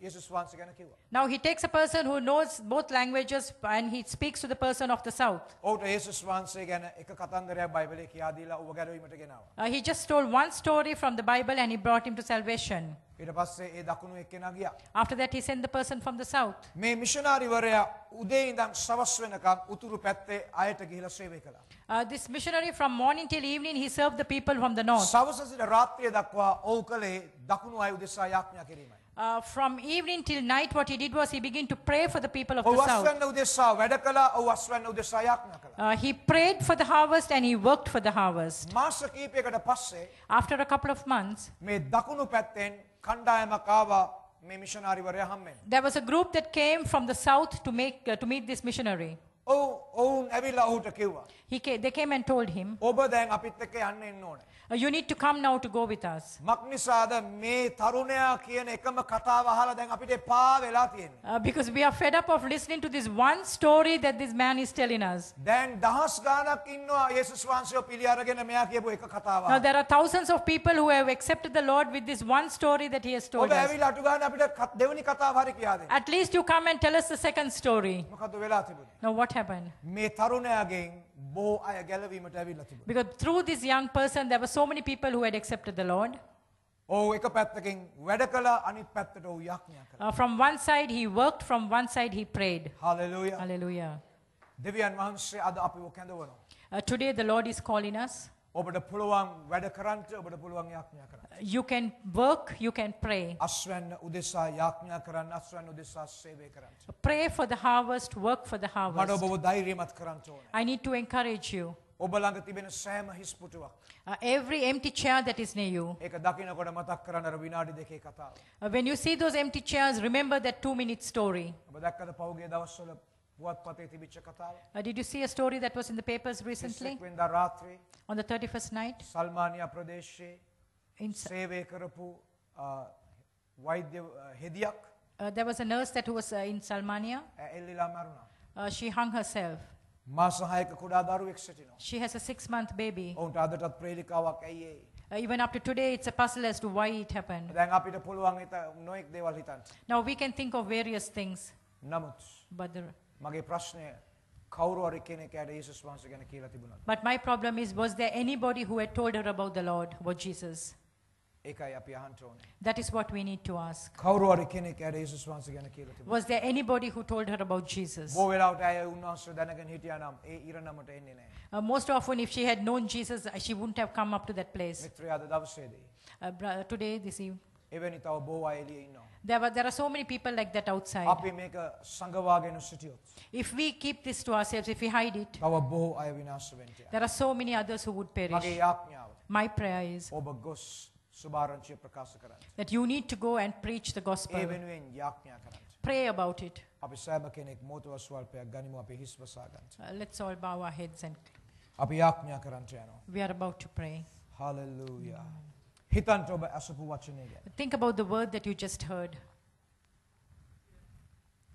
යේසුස් වහන්සේ ගැන කිව්වා. Now, he takes a person who knows both languages and he speaks to the person of the south. ඔහුට යේසුස් වහන්සේ ගැන එක කතන්දරයක් බයිබලයේ කියා දීලා ඌව ගැලවීමට ගෙනාවා. He just told one story from the Bible and he brought him to salvation. ඊට පස්සේ ඒ දකුණු එක්කෙනා ගියා. After that, he sent the person from the south. මේ මිෂනාරිවරයා උදේ ඉඳන් සවස් වෙනකම් උතුරු පැත්තේ අයට ගිහිලා සේවය කළා. This missionary from morning till evening, he served the people from the north. සවස සිට රාත්‍රිය දක්වා ඔහු කළේ දකුණු අය උදෙසා යාඥා කිරීමයි. From evening till night, what he did was he began to pray for the people of ඔහු the south. අස්වැන්න උදෙසා වැඩ කළා, ඔහු අස්වැන්න උදෙසා යාඥා කළා. He prayed for the harvest and he worked for the harvest. මාස කිහිපයකට පස්සේ After a couple of months, මේ දකුණු පැත්තෙන් කණ්ඩායමක් ආවා මේ මිෂනාරිවරයා හම්බෙන්න. there was a group that came from the south to meet this missionary. ඔවුන් ඇවිල්ලා ඔහුට කිව්වා. They came and told him, ඔබ දැන් අපිත් එක්ක යන්න එන්න ඕනේ. you need to come now to go with us. මක්නිසාද මේ තරුණයා කියන එකම කතාව අහලා දැන් අපිට එපා වෙලා තියෙන්නේ. Because we are fed up of listening to this one story that this man is telling us. දැන් දහස් ගාණක් ඉන්නවා යේසුස් වහන්සේව පිළි අරගෙන මෙයා කියපු එක කතාව. Now there are thousands of people who have accepted the Lord with this one story that he has told ඔබ us. ඇවිල්ලා අටු ගාන අපිට දෙවෙනි කතාව හරි කියා දෙන්න. At least you come and tell us the second story. මොකද වෙලා තිබුණේ? Now what happened? මේ තරුණයාගෙන් බොහෝ අය ගැලවීමට ඇවිල්ලා තිබුණා. Because through this young person, there were so many people who had accepted the Lord. ඔව් එක පැත්තකින් වැඩ කළා අනිත් පැත්තට ඔහු යාඥා කළා. From one side he worked, from one side he prayed. Hallelujah. Hallelujah. දෙවියන් වහන්සේ අද අපිව කැඳවනවා. Today the Lord is calling us. ඔබට පුළුවන් වැඩ කරන්න, ඔබට පුළුවන් යාඥා කරන්න. You can work, you can pray. අස්වැන්න උදෙසා යාඥා කරන්න, අස්වැන්න උදෙසා සේවය කරන්න. Pray for the harvest, work for the මට harvest. ඔබව ධෛර්යමත් කරන්න ඕනේ. I need to encourage you. ඔබ ළඟ තිබෙන සෑම හිස් පුටුවක් Every empty chair that is near you, ඒක දකින්නකොට මතක් කරන්න අර විනාඩි දෙකේ කතාව. when you see those empty chairs, remember that 2-minute story. ඔබ දැක්කද පහුගිය දවස්වල පුවත්පතේ තිබිච්ච කතාව? Did you see a story that was in the papers recently? 21 වෙනිදා රාත්‍රියේ On the 31st night? සල්මානියා ප්‍රදේශයේ In, සේවය කරපු වෛද්‍ය හෙදියක් there was a nurse that was in Salmania. එල්ලිලා මරුණා. She hung herself. මාස 6ක කුඩා දරුවෙක් සිටිනවා. She has a 6-month baby. ඔවුන්ට අදටත් ප්‍රේලිකාවක් ඇයි ඒ? Even up to today, it's a puzzle as to why it happened. දැන් අපිට පුළුවන් නොඑක් දේවල් හිතන්න. Now we can think of various things, නමුත් but මගේ ප්‍රශ්නය කවුරු හරි කෙනෙක්ට යේසුස් වහන්සේ ගැන කියලා තිබුණාද? but my problem is, was there anybody who had told her about the Lord, about Jesus? ඒකයි අපි අහන්න ඕනේ. That is what we need to ask. කවුරු හරි කෙනෙක්ට යේසුස් වහන්සේ ගැන කියලා තිබුණාද? Was there anybody who told her about Jesus? බොහෝ වෙලාවට ඇය උන්වහන්සේ දැනගෙන හිටියා නම් ඒ ඉරණමට එන්නේ නැහැ. Most often, if she had known Jesus, she wouldn't have come up to that place. මිත්‍රයා අද දවසේදී Today, this evening, එවැනි තව බොහෝ අය එළියේ ඉන්නවා. there are so many people like that outside. අපි මේක සංගවාගෙන සිටියොත් If we keep this to ourselves, if we hide it, තව බොහෝ අය විනාශ වෙන්න. there are so many others who would perish. මගේ යාඥාව My prayer is ඔබ ගොස් සුභාරංචිය ප්‍රකාශ කරන්න. that you need to go and preach the A gospel. වෙනුවෙන් යාඥා කරන්න. Pray about it. අපි සෑම කෙනෙක් මොහොතක ස්වල්පයක් ගනිමු අපි හිස් වසා ගන්න. Let's all bow our heads and අපි යාඥා කරන්න යනවා. we are about to pray. Hallelujah. හිතන්ට ඔබ අසපු වචනේ ගැන. Think about the word that you just heard.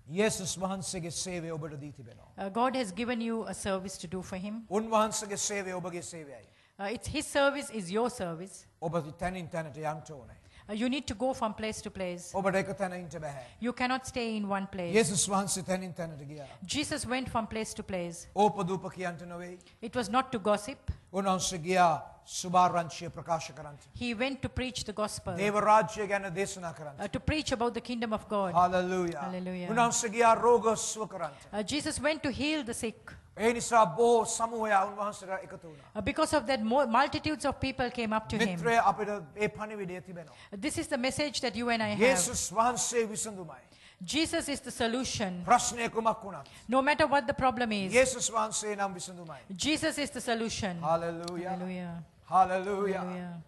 යේසුස් වහන්සේගේ සේවය ඔබට දී තිබෙනවා. God has given you a service to do for Him. උන්වහන්සේගේ සේවය ඔබගේ සේවයයි. It's His service is your service. ඔබ තැනින් තැනට යන්න ඕනේ. You need to go from place to place. ඔබට එක තැන ඉන්න බෑ. You cannot stay in one place. යේසුස් වහන්සේ තැනින් තැනට ගියා. Jesus went from place to place. ඕපදූප කියන්ට නෙවෙයි. It was not to gossip. උන්වහන්සේ ගියා සුභාරංචිය ප්‍රකාශ කරන්න. He went to preach the gospel. දේව රාජ්‍ය ගැන දේශනා කරන්න. To preach about the kingdom of God. Hallelujah. Hallelujah. උන්වහන්සේ ගියා රෝග සුව කරන්න. Jesus went to heal the sick. ඒ නිසා බොහෝ සමූහය උන්වහන්සේට එකතු වුණා. Because of that, multitudes of people came up to Him. මිත්‍රය අපිට ඒ පණිවිඩය තිබෙනවා. This is the message that you and I have. යේසුස් වහන්සේ විසඳුමයි. Jesus is the solution. ප්‍රශ්නය කුමක් වුණත් No matter what the problem is, යේසුස් වහන්සේ නම් විසඳුමයි. Jesus is the solution. Hallelujah. Hallelujah. Hallelujah. Hallelujah.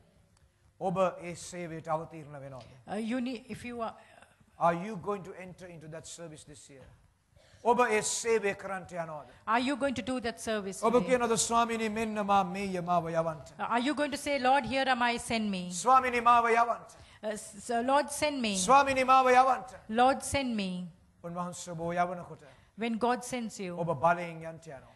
ඔබ ඒ සේවයට අවතීර්ණ වෙනවද? You need, if you are, Are you going to enter into that service this year? ඔබ ඒ සේවය කරන්නට යනවාද? Are you going to do that service ඔබ today? කියනවාද ස්වාමීනි මෙන්න මේය මාව යවන්න. Are you going to say, Lord, here am I, send me? ස්වාමීනි මාව යවන්න. So, Lord, send me. ස්වාමීනි මාව යවන්න. Lord, send me. උන්වහන්සේ ඔබ යවනකොට When God sends you, ඔබ බලයෙන් යන්ට යනවා.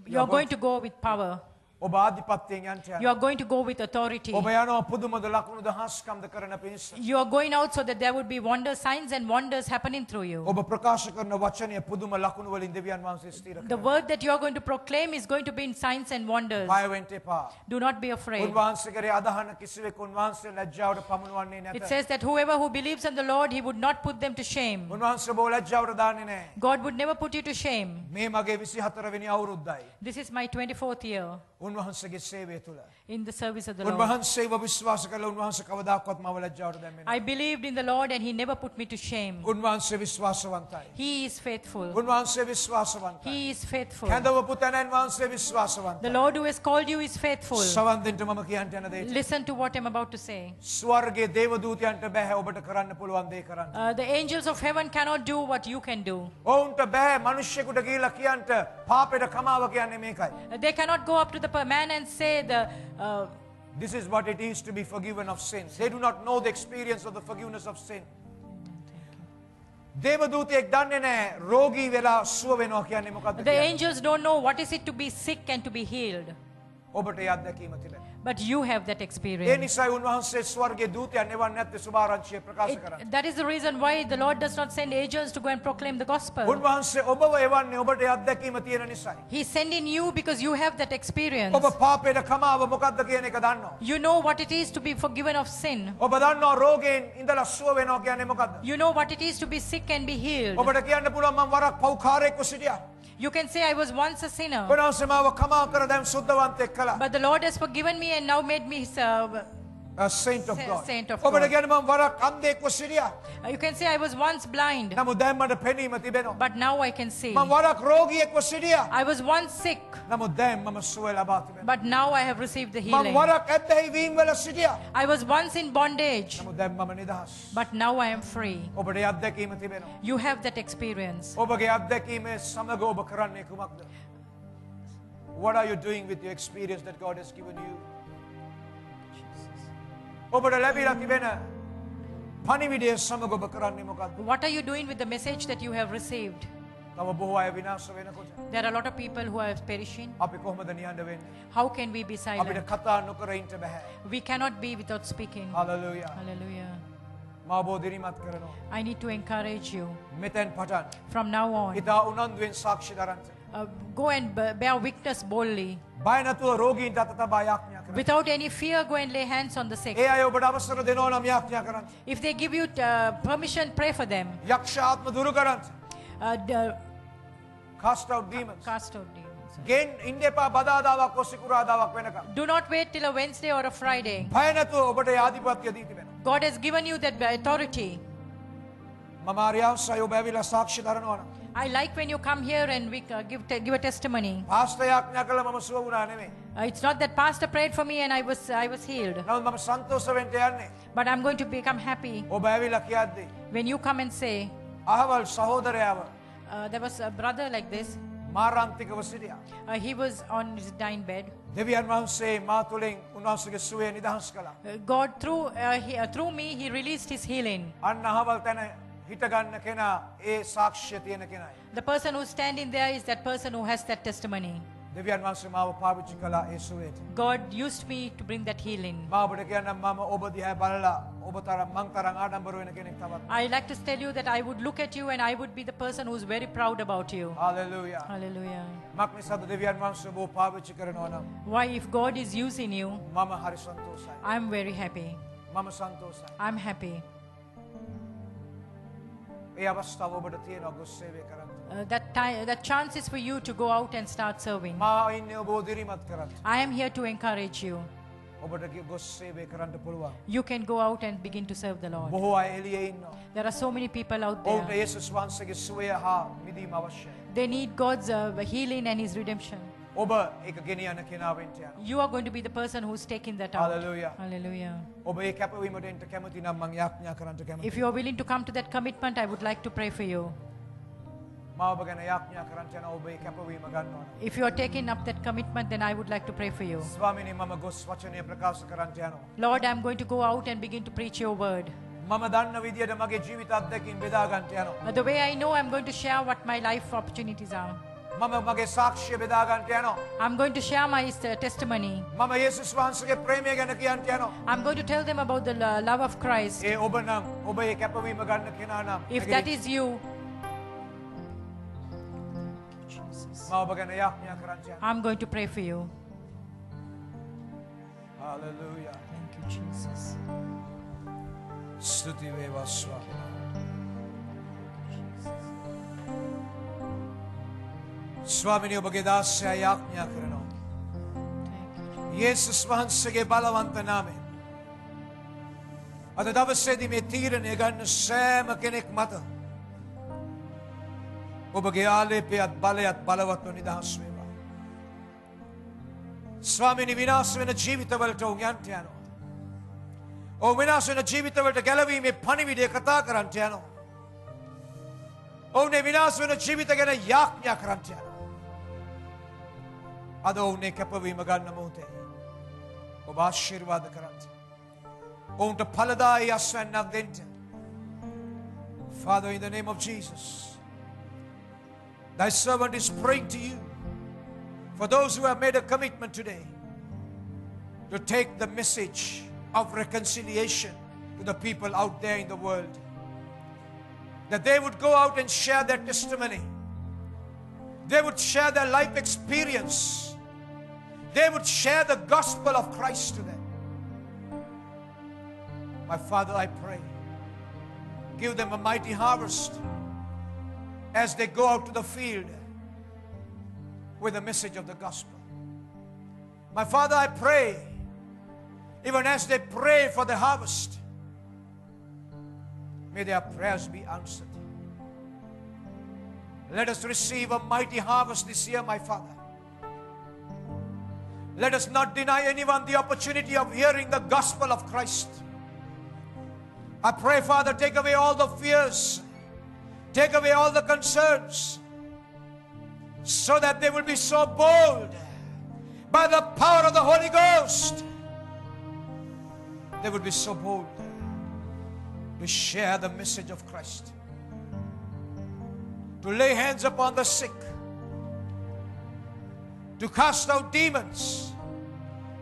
you're going to go with power. ඔබ ආධිපත්‍යයෙන් යන්ට You are යනවා. going to go with authority. ඔබ යනවා පුදුමද ලකුණු දහස්කම්ද කරන පිණිස. You are going out so that there would be wonders, signs and wonders happening through you. ඔබ ප්‍රකාශ කරන වචනය පුදුම ලකුණු වලින් දෙවියන් වහන්සේ ස්ථිර The කරනවා. word that you are going to proclaim is going to be in signs and wonders. බය වෙන්න එපා. Do not be afraid. උන්වහන්සේ කරේ අදහන කිසිවෙක් උන්වහන්සේ ලැජ්ජාවට පමුණුවන්නේ It නැත. says that whoever who believes in the Lord, he would not put them to shame. උන්වහන්සේ ඔබ ලැජ්ජාවට දාන්නේ නැහැ. God would never put you to shame. මේ මගේ 24 වෙනි අවුරුද්දයි. This is my 24th year උන්වහන්සේගේ සේවය තුල. in the service of the Lord. උන්වහන්සේව විශ්වාස කළ උන්වහන්සේ කවදාකවත් මව ලැජ්ජාවට දැම්මේ නැහැ. I believed in the Lord and he never put me to shame. උන්වහන්සේ විශ්වාසවන්තයි. He is faithful. උන්වහන්සේ විශ්වාසවන්තයි. He is faithful. කැඳවපු තැනන් වහන්සේ The විශ්වාසවන්තයි. Lord who has called you is faithful. සවන් දෙන්න මම කියන්න යන දේ. Listen to what I'm about to say. ස්වර්ගයේ දේවදූතයන්ට බෑ ඔබට කරන්න පුළුවන් දේ කරන්න. The angels of heaven cannot do what you can do. ඔවුන්ට බෑ මිනිස්සුෙකුට ගිහිල්ලා කියන්න පාපෙට කමාව කියන්නේ මේකයි. They cannot go up to the man and say This is what it is to be forgiven of sins. They do not know the experience of the forgiveness of sin. දේවදූතයෙක් දන්නේ නැහැ රෝගී වෙලා සුව වෙනවා කියන්නේ මොකක්ද the කියලා. angels don't know what is it to be sick and to be healed. ඔබට ඒ අත්දැකීම තිබෙනවා. But you have that A experience. නිසායි උන්වහන්සේ ස්වර්ගයේ දූතයන් එවන්නේ නැත්තේ සුභාරංචිය ප්‍රකාශ කරන්නේ. That is the reason why the Lord does not send angels to go and proclaim the gospel. උන්වහන්සේ ඔබව එවන්නේ ඔබට ඒ අත්දැකීම තියෙන නිසායි. He's sending you because you have that experience. ඔබ පාපයට කමාව මොකක්ද කියන එක දන්නවා. You know what it is to be forgiven of sin. ඔබ දන්නවා රෝගයෙන් ඉඳලා සුව වෙනවා කියන්නේ මොකක්ද. You know what it is to be sick and be healed. ඔබට කියන්න පුළුවන් මම වරක් පව්කාරයෙක්ව සිටියා. You can say, I was once a sinner, උන්වහන්සේ මාව කමා කර දැන් සුද්ධවන්තයෙක් කළා. but the Lord has forgiven me and now made me A saint of God. Saint of ඔබට God. කියන්න මම වරක් අන්ධයෙක්ව සිටියා. You can say, I was once blind, නමුත් දැන් මට පෙනීම තිබෙනවා. but now I can see. මම වරක් රෝගියෙක්ව සිටියා. I was once sick, නමුත් දැන් මම සුවය ලබා තිබෙනවා. but now I have received the මම healing. වරක් ඇද්දැයි වීම වල සිටියා. I was once in bondage, නමුත් දැන් මම නිදහස්. but now I am free. ඔබට ඒ අත්දැකීම තිබෙනවා. You have that experience. ඔබගේ අත්දැකීමේ සමග ඔබ කරන්නේ කුමක්ද? What are you doing with your experience that God has given you? ඔබට ලැබිලා තිබෙන පණිවිඩය සමග ඔබ කරන්නේ මොකක්ද? What are you doing with the message that you have received? තව බොහෝ අය විනාශ වෙනකොට There are a lot of people who are perishing. අපි කොහොමද නිහඬ වෙන්නේ? How can we be අපිට silent? කතා නොකර ඉන්න බෑ. We cannot be without speaking. Hallelujah. Hallelujah. මා බෝධිරිමත් කරනවා. I need to encourage you මෙතෙන් පටන් from now on. ඉතා උනන්දුවෙන් සාක්ෂි දරන්න. Go and bear witness boldly. බය නැතුව රෝගීන්ට අත තබා යාඥා කරන්න. Without any fear, go and lay hands on the sick. ඒ අය ඔබට අවසර දෙනවා නම් යාඥා කරන්න. If they give you permission, pray for them. යක්ෂ ආත්ම දුරු කරන්න. Cast out demons. Cast out demons. ගෙන් ඉන්න එපා බදාදාවක් ඔසිකුරාදාවක් වෙනකම්. Do not wait till a Wednesday or a Friday. බය නැතුව ඔබට ඒ ආධිපත්‍ය දී තිබෙනවා. God has given you that authority. මම ආර්යවංශය ඔබ ඇවිල්ලා සාක්ෂි දරනවා නම් I like when you come here and we give a testimony. Pastor යාඥා කළා මම සුව වුණා නෙමෙයි. It's not that pastor prayed for me and I was healed. නමුත් මම සන්තෝෂ වෙන්න යන්නේ. But I'm going to become happy ඔබ ඇවිල්ලා කියද්දී when you come and say, අහවල් සහෝදරයාව there was a brother like this. මාරාන්තිකව සිටියා. He was on his dying bed. දෙවියන් වහන්සේ මා තුළින් උන්වහන්සේගේ සුවය නිදහස් කළා. God, through me, he released his healing. අන්න අහවල් තැන හිටගන්න කෙනා ඒ සාක්ෂිය තියෙන කෙනායි. The person who's standing there is that person who has that testimony. දෙවියන් වහන්සේ මාව පාවිච්චි කළා ඒ සුවයට. God used me to bring that healing. මා ඔබට කියන්නම් මම ඔබ දිහා බලලා ඔබ තරම් මං තරම් ආඩම්බර වෙන කෙනෙක් තවත්. I like to tell you that I would look at you and I would be the person who's very proud about you. Hallelujah. Hallelujah. මක් නිසාද දෙවියන් වහන්සේ ඔබ පාවිච්චි කරනවා නම් Why, if God is using you, මම හරි සන්තෝෂයි. I'm very happy. මම සන්තෝෂයි. I'm happy. ඒ අවස්ථාව ඔබට තියෙනවා ගොස් සේවය කරන්න. That chance is for you to go out and start serving. මා ඉන්නේ ඔබ දිරිමත් කරන්න. I am here to encourage you. ඔබට ගොස් සේවය කරන්න පුළුවන්. You can go out and begin to serve the Lord. බොහෝ අය එළියේ ඉන්නවා. There are so many people out ඔවුන්ට there. යේසුස් වහන්සේගේ සුවය හා මිදීම අවශ්‍යයි. They need God's healing and His redemption. ඔබ ඒක ගෙනියන කෙනා වෙන්න යනවා. You are going to be the person who's taking that out. Hallelujah. Hallelujah. ඔබ ඒ කැපවීමට එන්න කැමති නම් මං යාඥා කරන්න කැමතියි. If you are willing to come to that commitment, I would like to pray for you. මාව ගැන යාඥා කරන්න යන ඔබේ කැපවීම ගන්නවා. If you are taking up that commitment, then I would like to pray for you. ස්වාමිනේ මම ගොස් වචනය ප්‍රකාශ කරන්න යනවා. Lord, I'm going to go out and begin to preach your word. මම දන්න විදියට මගේ ජීවිත අත්දැකීම් බෙදා ගන්න යනවා. The way I know, I'm going to share what my life opportunities are. මම මගේ සාක්ෂිය බෙදා ගන්න යනවා. I'm going to share my testimony. මම යේසුස් වහන්සේගේ ප්‍රේමය ගැන කියන්න යනවා. I'm going to tell them about the love of Christ. ඒ ඔබ නම් ඔබ ඒ කැපවීම ගන්න කෙනා නම් If that is you, මම ඔබ ගැන යාඥා කරන්න යනවා. I'm going to pray for you. Hallelujah. Thank you, Jesus. ස්තුති වේවා ස්වාමී. ස්වාමිනේ ඔබගේ දාසයා යාඥා කරනවා. යේසුස් වහන්සේගේ බලවන්ත නාමයෙන් අද දවසේදී මේ තීරණය ගන්න සෑම කෙනෙක් මත ඔබගේ ආලේපයත් බලයත් බලවත්ව නිදහස් වේවා. ස්වාමිනේ විනාශ වෙන ජීවිතවලට ඔවුන් යන්න යනවා. ඔවුන් විනාශ වෙන ජීවිතවලට ගැලවීමේ පණිවිඩය කතා කරන්න යනවා. ඔවුන් විනාශ වෙන ජීවිත ගැන යාඥා කරන්න යනවා. අද ඔවුනේ කැපවීම ගන්න මොහොතේ ඔබ ආශිර්වාද කරන්න. ඔවුන්ට ඵලදායී අස්වැන්නක් දෙන්න. Father, in the name of Jesus, thy servant is praying to you for those who have made a commitment today to take the message of reconciliation to the people out there in the world, that they would go out and share their testimony, they would share their life experience, they would share the gospel of Christ to them. My Father, I pray, give them a mighty harvest as they go out to the field with the message of the gospel. My Father, I pray, even as they pray for the harvest, may their prayers be answered. Let us receive a mighty harvest this year, my Father. Let us not deny anyone the opportunity of hearing the gospel of Christ. I pray, Father, take away all the fears, take away all the concerns, so that they will be so bold by the power of the Holy Ghost. They would be so bold to share the message of Christ, to lay hands upon the sick, to cast out demons,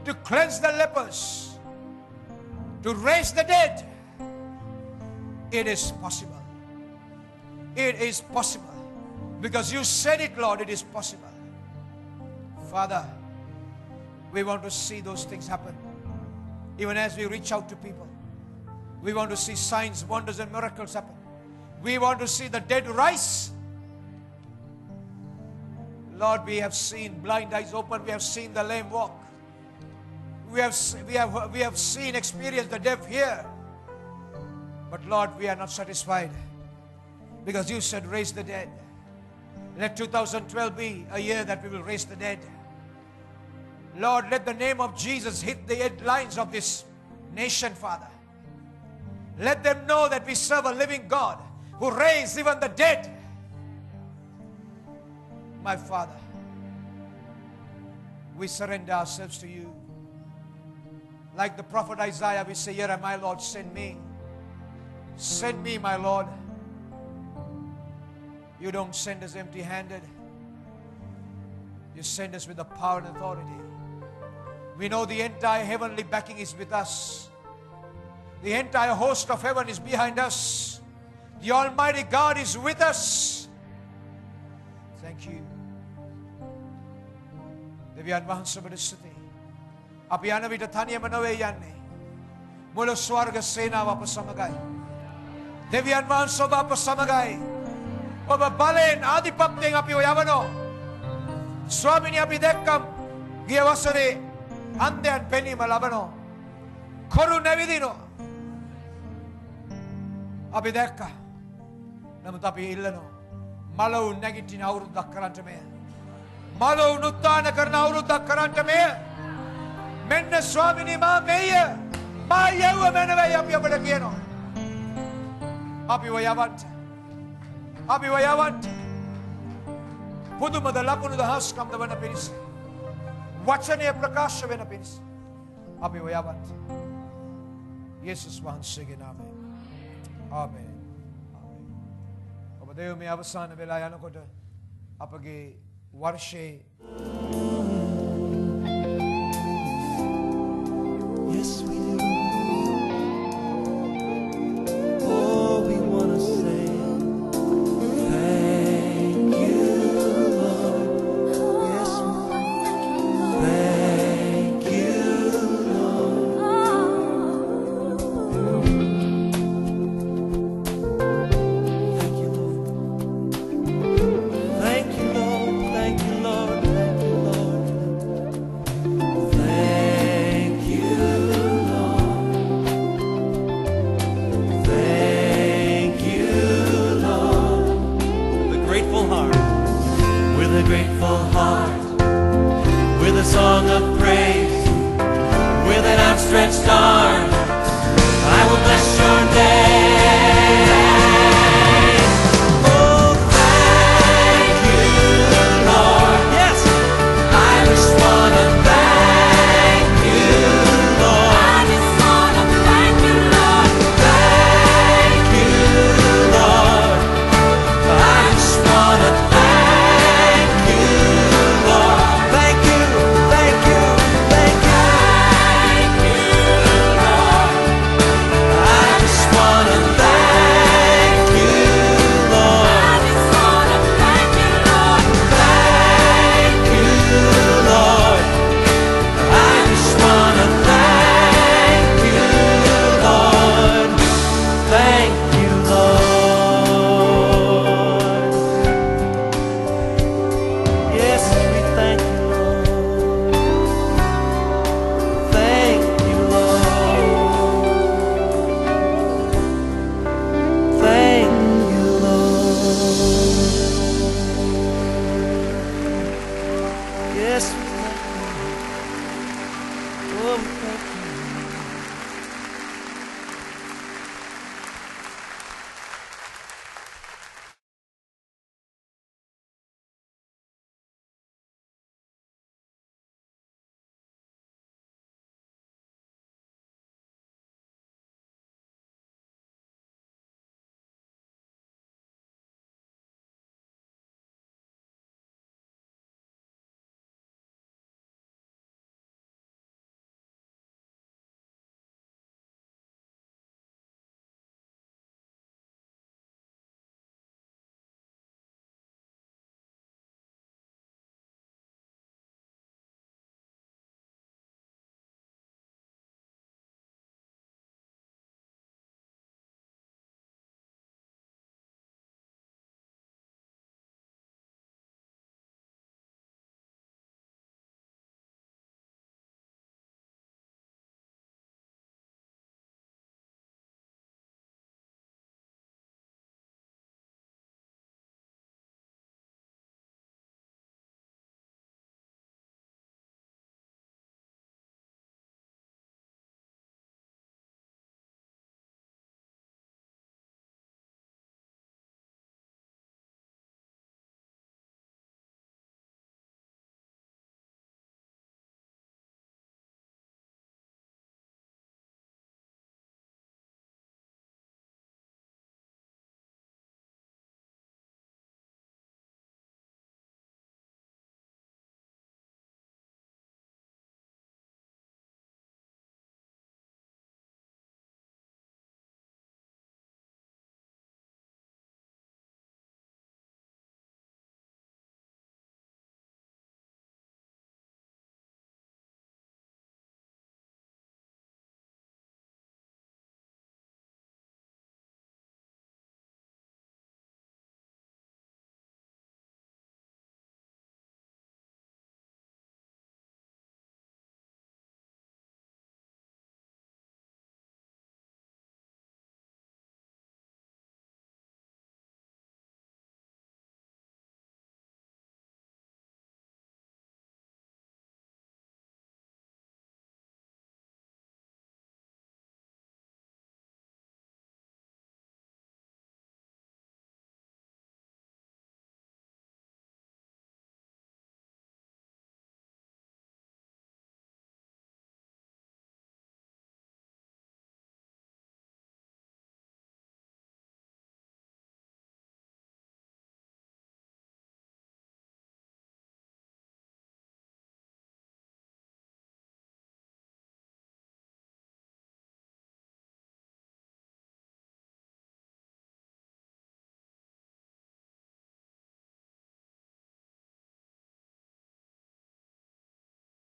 to cleanse the lepers, to raise the dead. It is possible. It is possible. Because you said it, Lord, it is possible. Father, we want to see those things happen. Even as we reach out to people, we want to see signs, wonders, and miracles happen. We want to see the dead rise. Lord, we have seen blind eyes open. We have seen the lame walk. We have seen, experienced the deaf hear. But Lord, we are not satisfied, because you said raise the dead. Let 2012 be a year that we will raise the dead. Lord, let the name of Jesus hit the headlines of this nation, Father. Let them know that we serve a living God who raised even the dead. My Father, we surrender ourselves to you. Like the prophet Isaiah, we say, here am I, Lord, send me. Send me, my Lord. You don't send us empty-handed. You send us with the power and authority. We know the entire heavenly backing is with us. The entire host of heaven is behind us. The Almighty God is with us. Thank you. දෙවියන් වහන්සේට ස්තුතියි. අපි යන විට තනියම නෙවෙයි යන්නේ. මුළු ස්වර්ග සේනාව අප සමගයි. දෙවියන් වහන්සේ ඔබ අප සමගයි. ඔබ බලෙන් ආධිපත්‍යයෙන් අපි යවනවා. ස්වාමිනේ අපි දැක්කම් ගිය වසරේ අන්ධයන් පෙනීම ලබනවා. කොරු නැවිදිනවා. අපි දැක්කා. නමුත් අපි ඉල්ලනවා. මලවුන් නැගිටින අවුරුද්දක් කරන්ට මෙය. මලවුන් උත්තාන කරන අවුරුද්දක් කරන්ට මෙය. මෙන්න ස්වාමිනේ මා මෙය. මා යව මනවයි අපි අපට කියනවා. අපි වයවන්ට. අපි වයවන්ට. පුදුමද ලකුණු දහස්කම් වන පිණිස වචනය ප්‍රකාශ වෙන පිණිස අපි ඔයවත් යේසුස් වහන්සේගේ නාමයෙන් ආමේන්. ඔබ දෙවියන්ගේ අවසාන වෙලා යනකොට අපගේ වර්ෂයේ Yes, we do. Oh, we want to say thank you, Lord. Yes, thank you, Lord. Thank you, Lord. Thank you, Lord. Thank you, Lord. Thank you, Lord. Thank you, Lord. Thank you, Lord. With a grateful heart, with a grateful heart, with a song of praise, with an outstretched arm.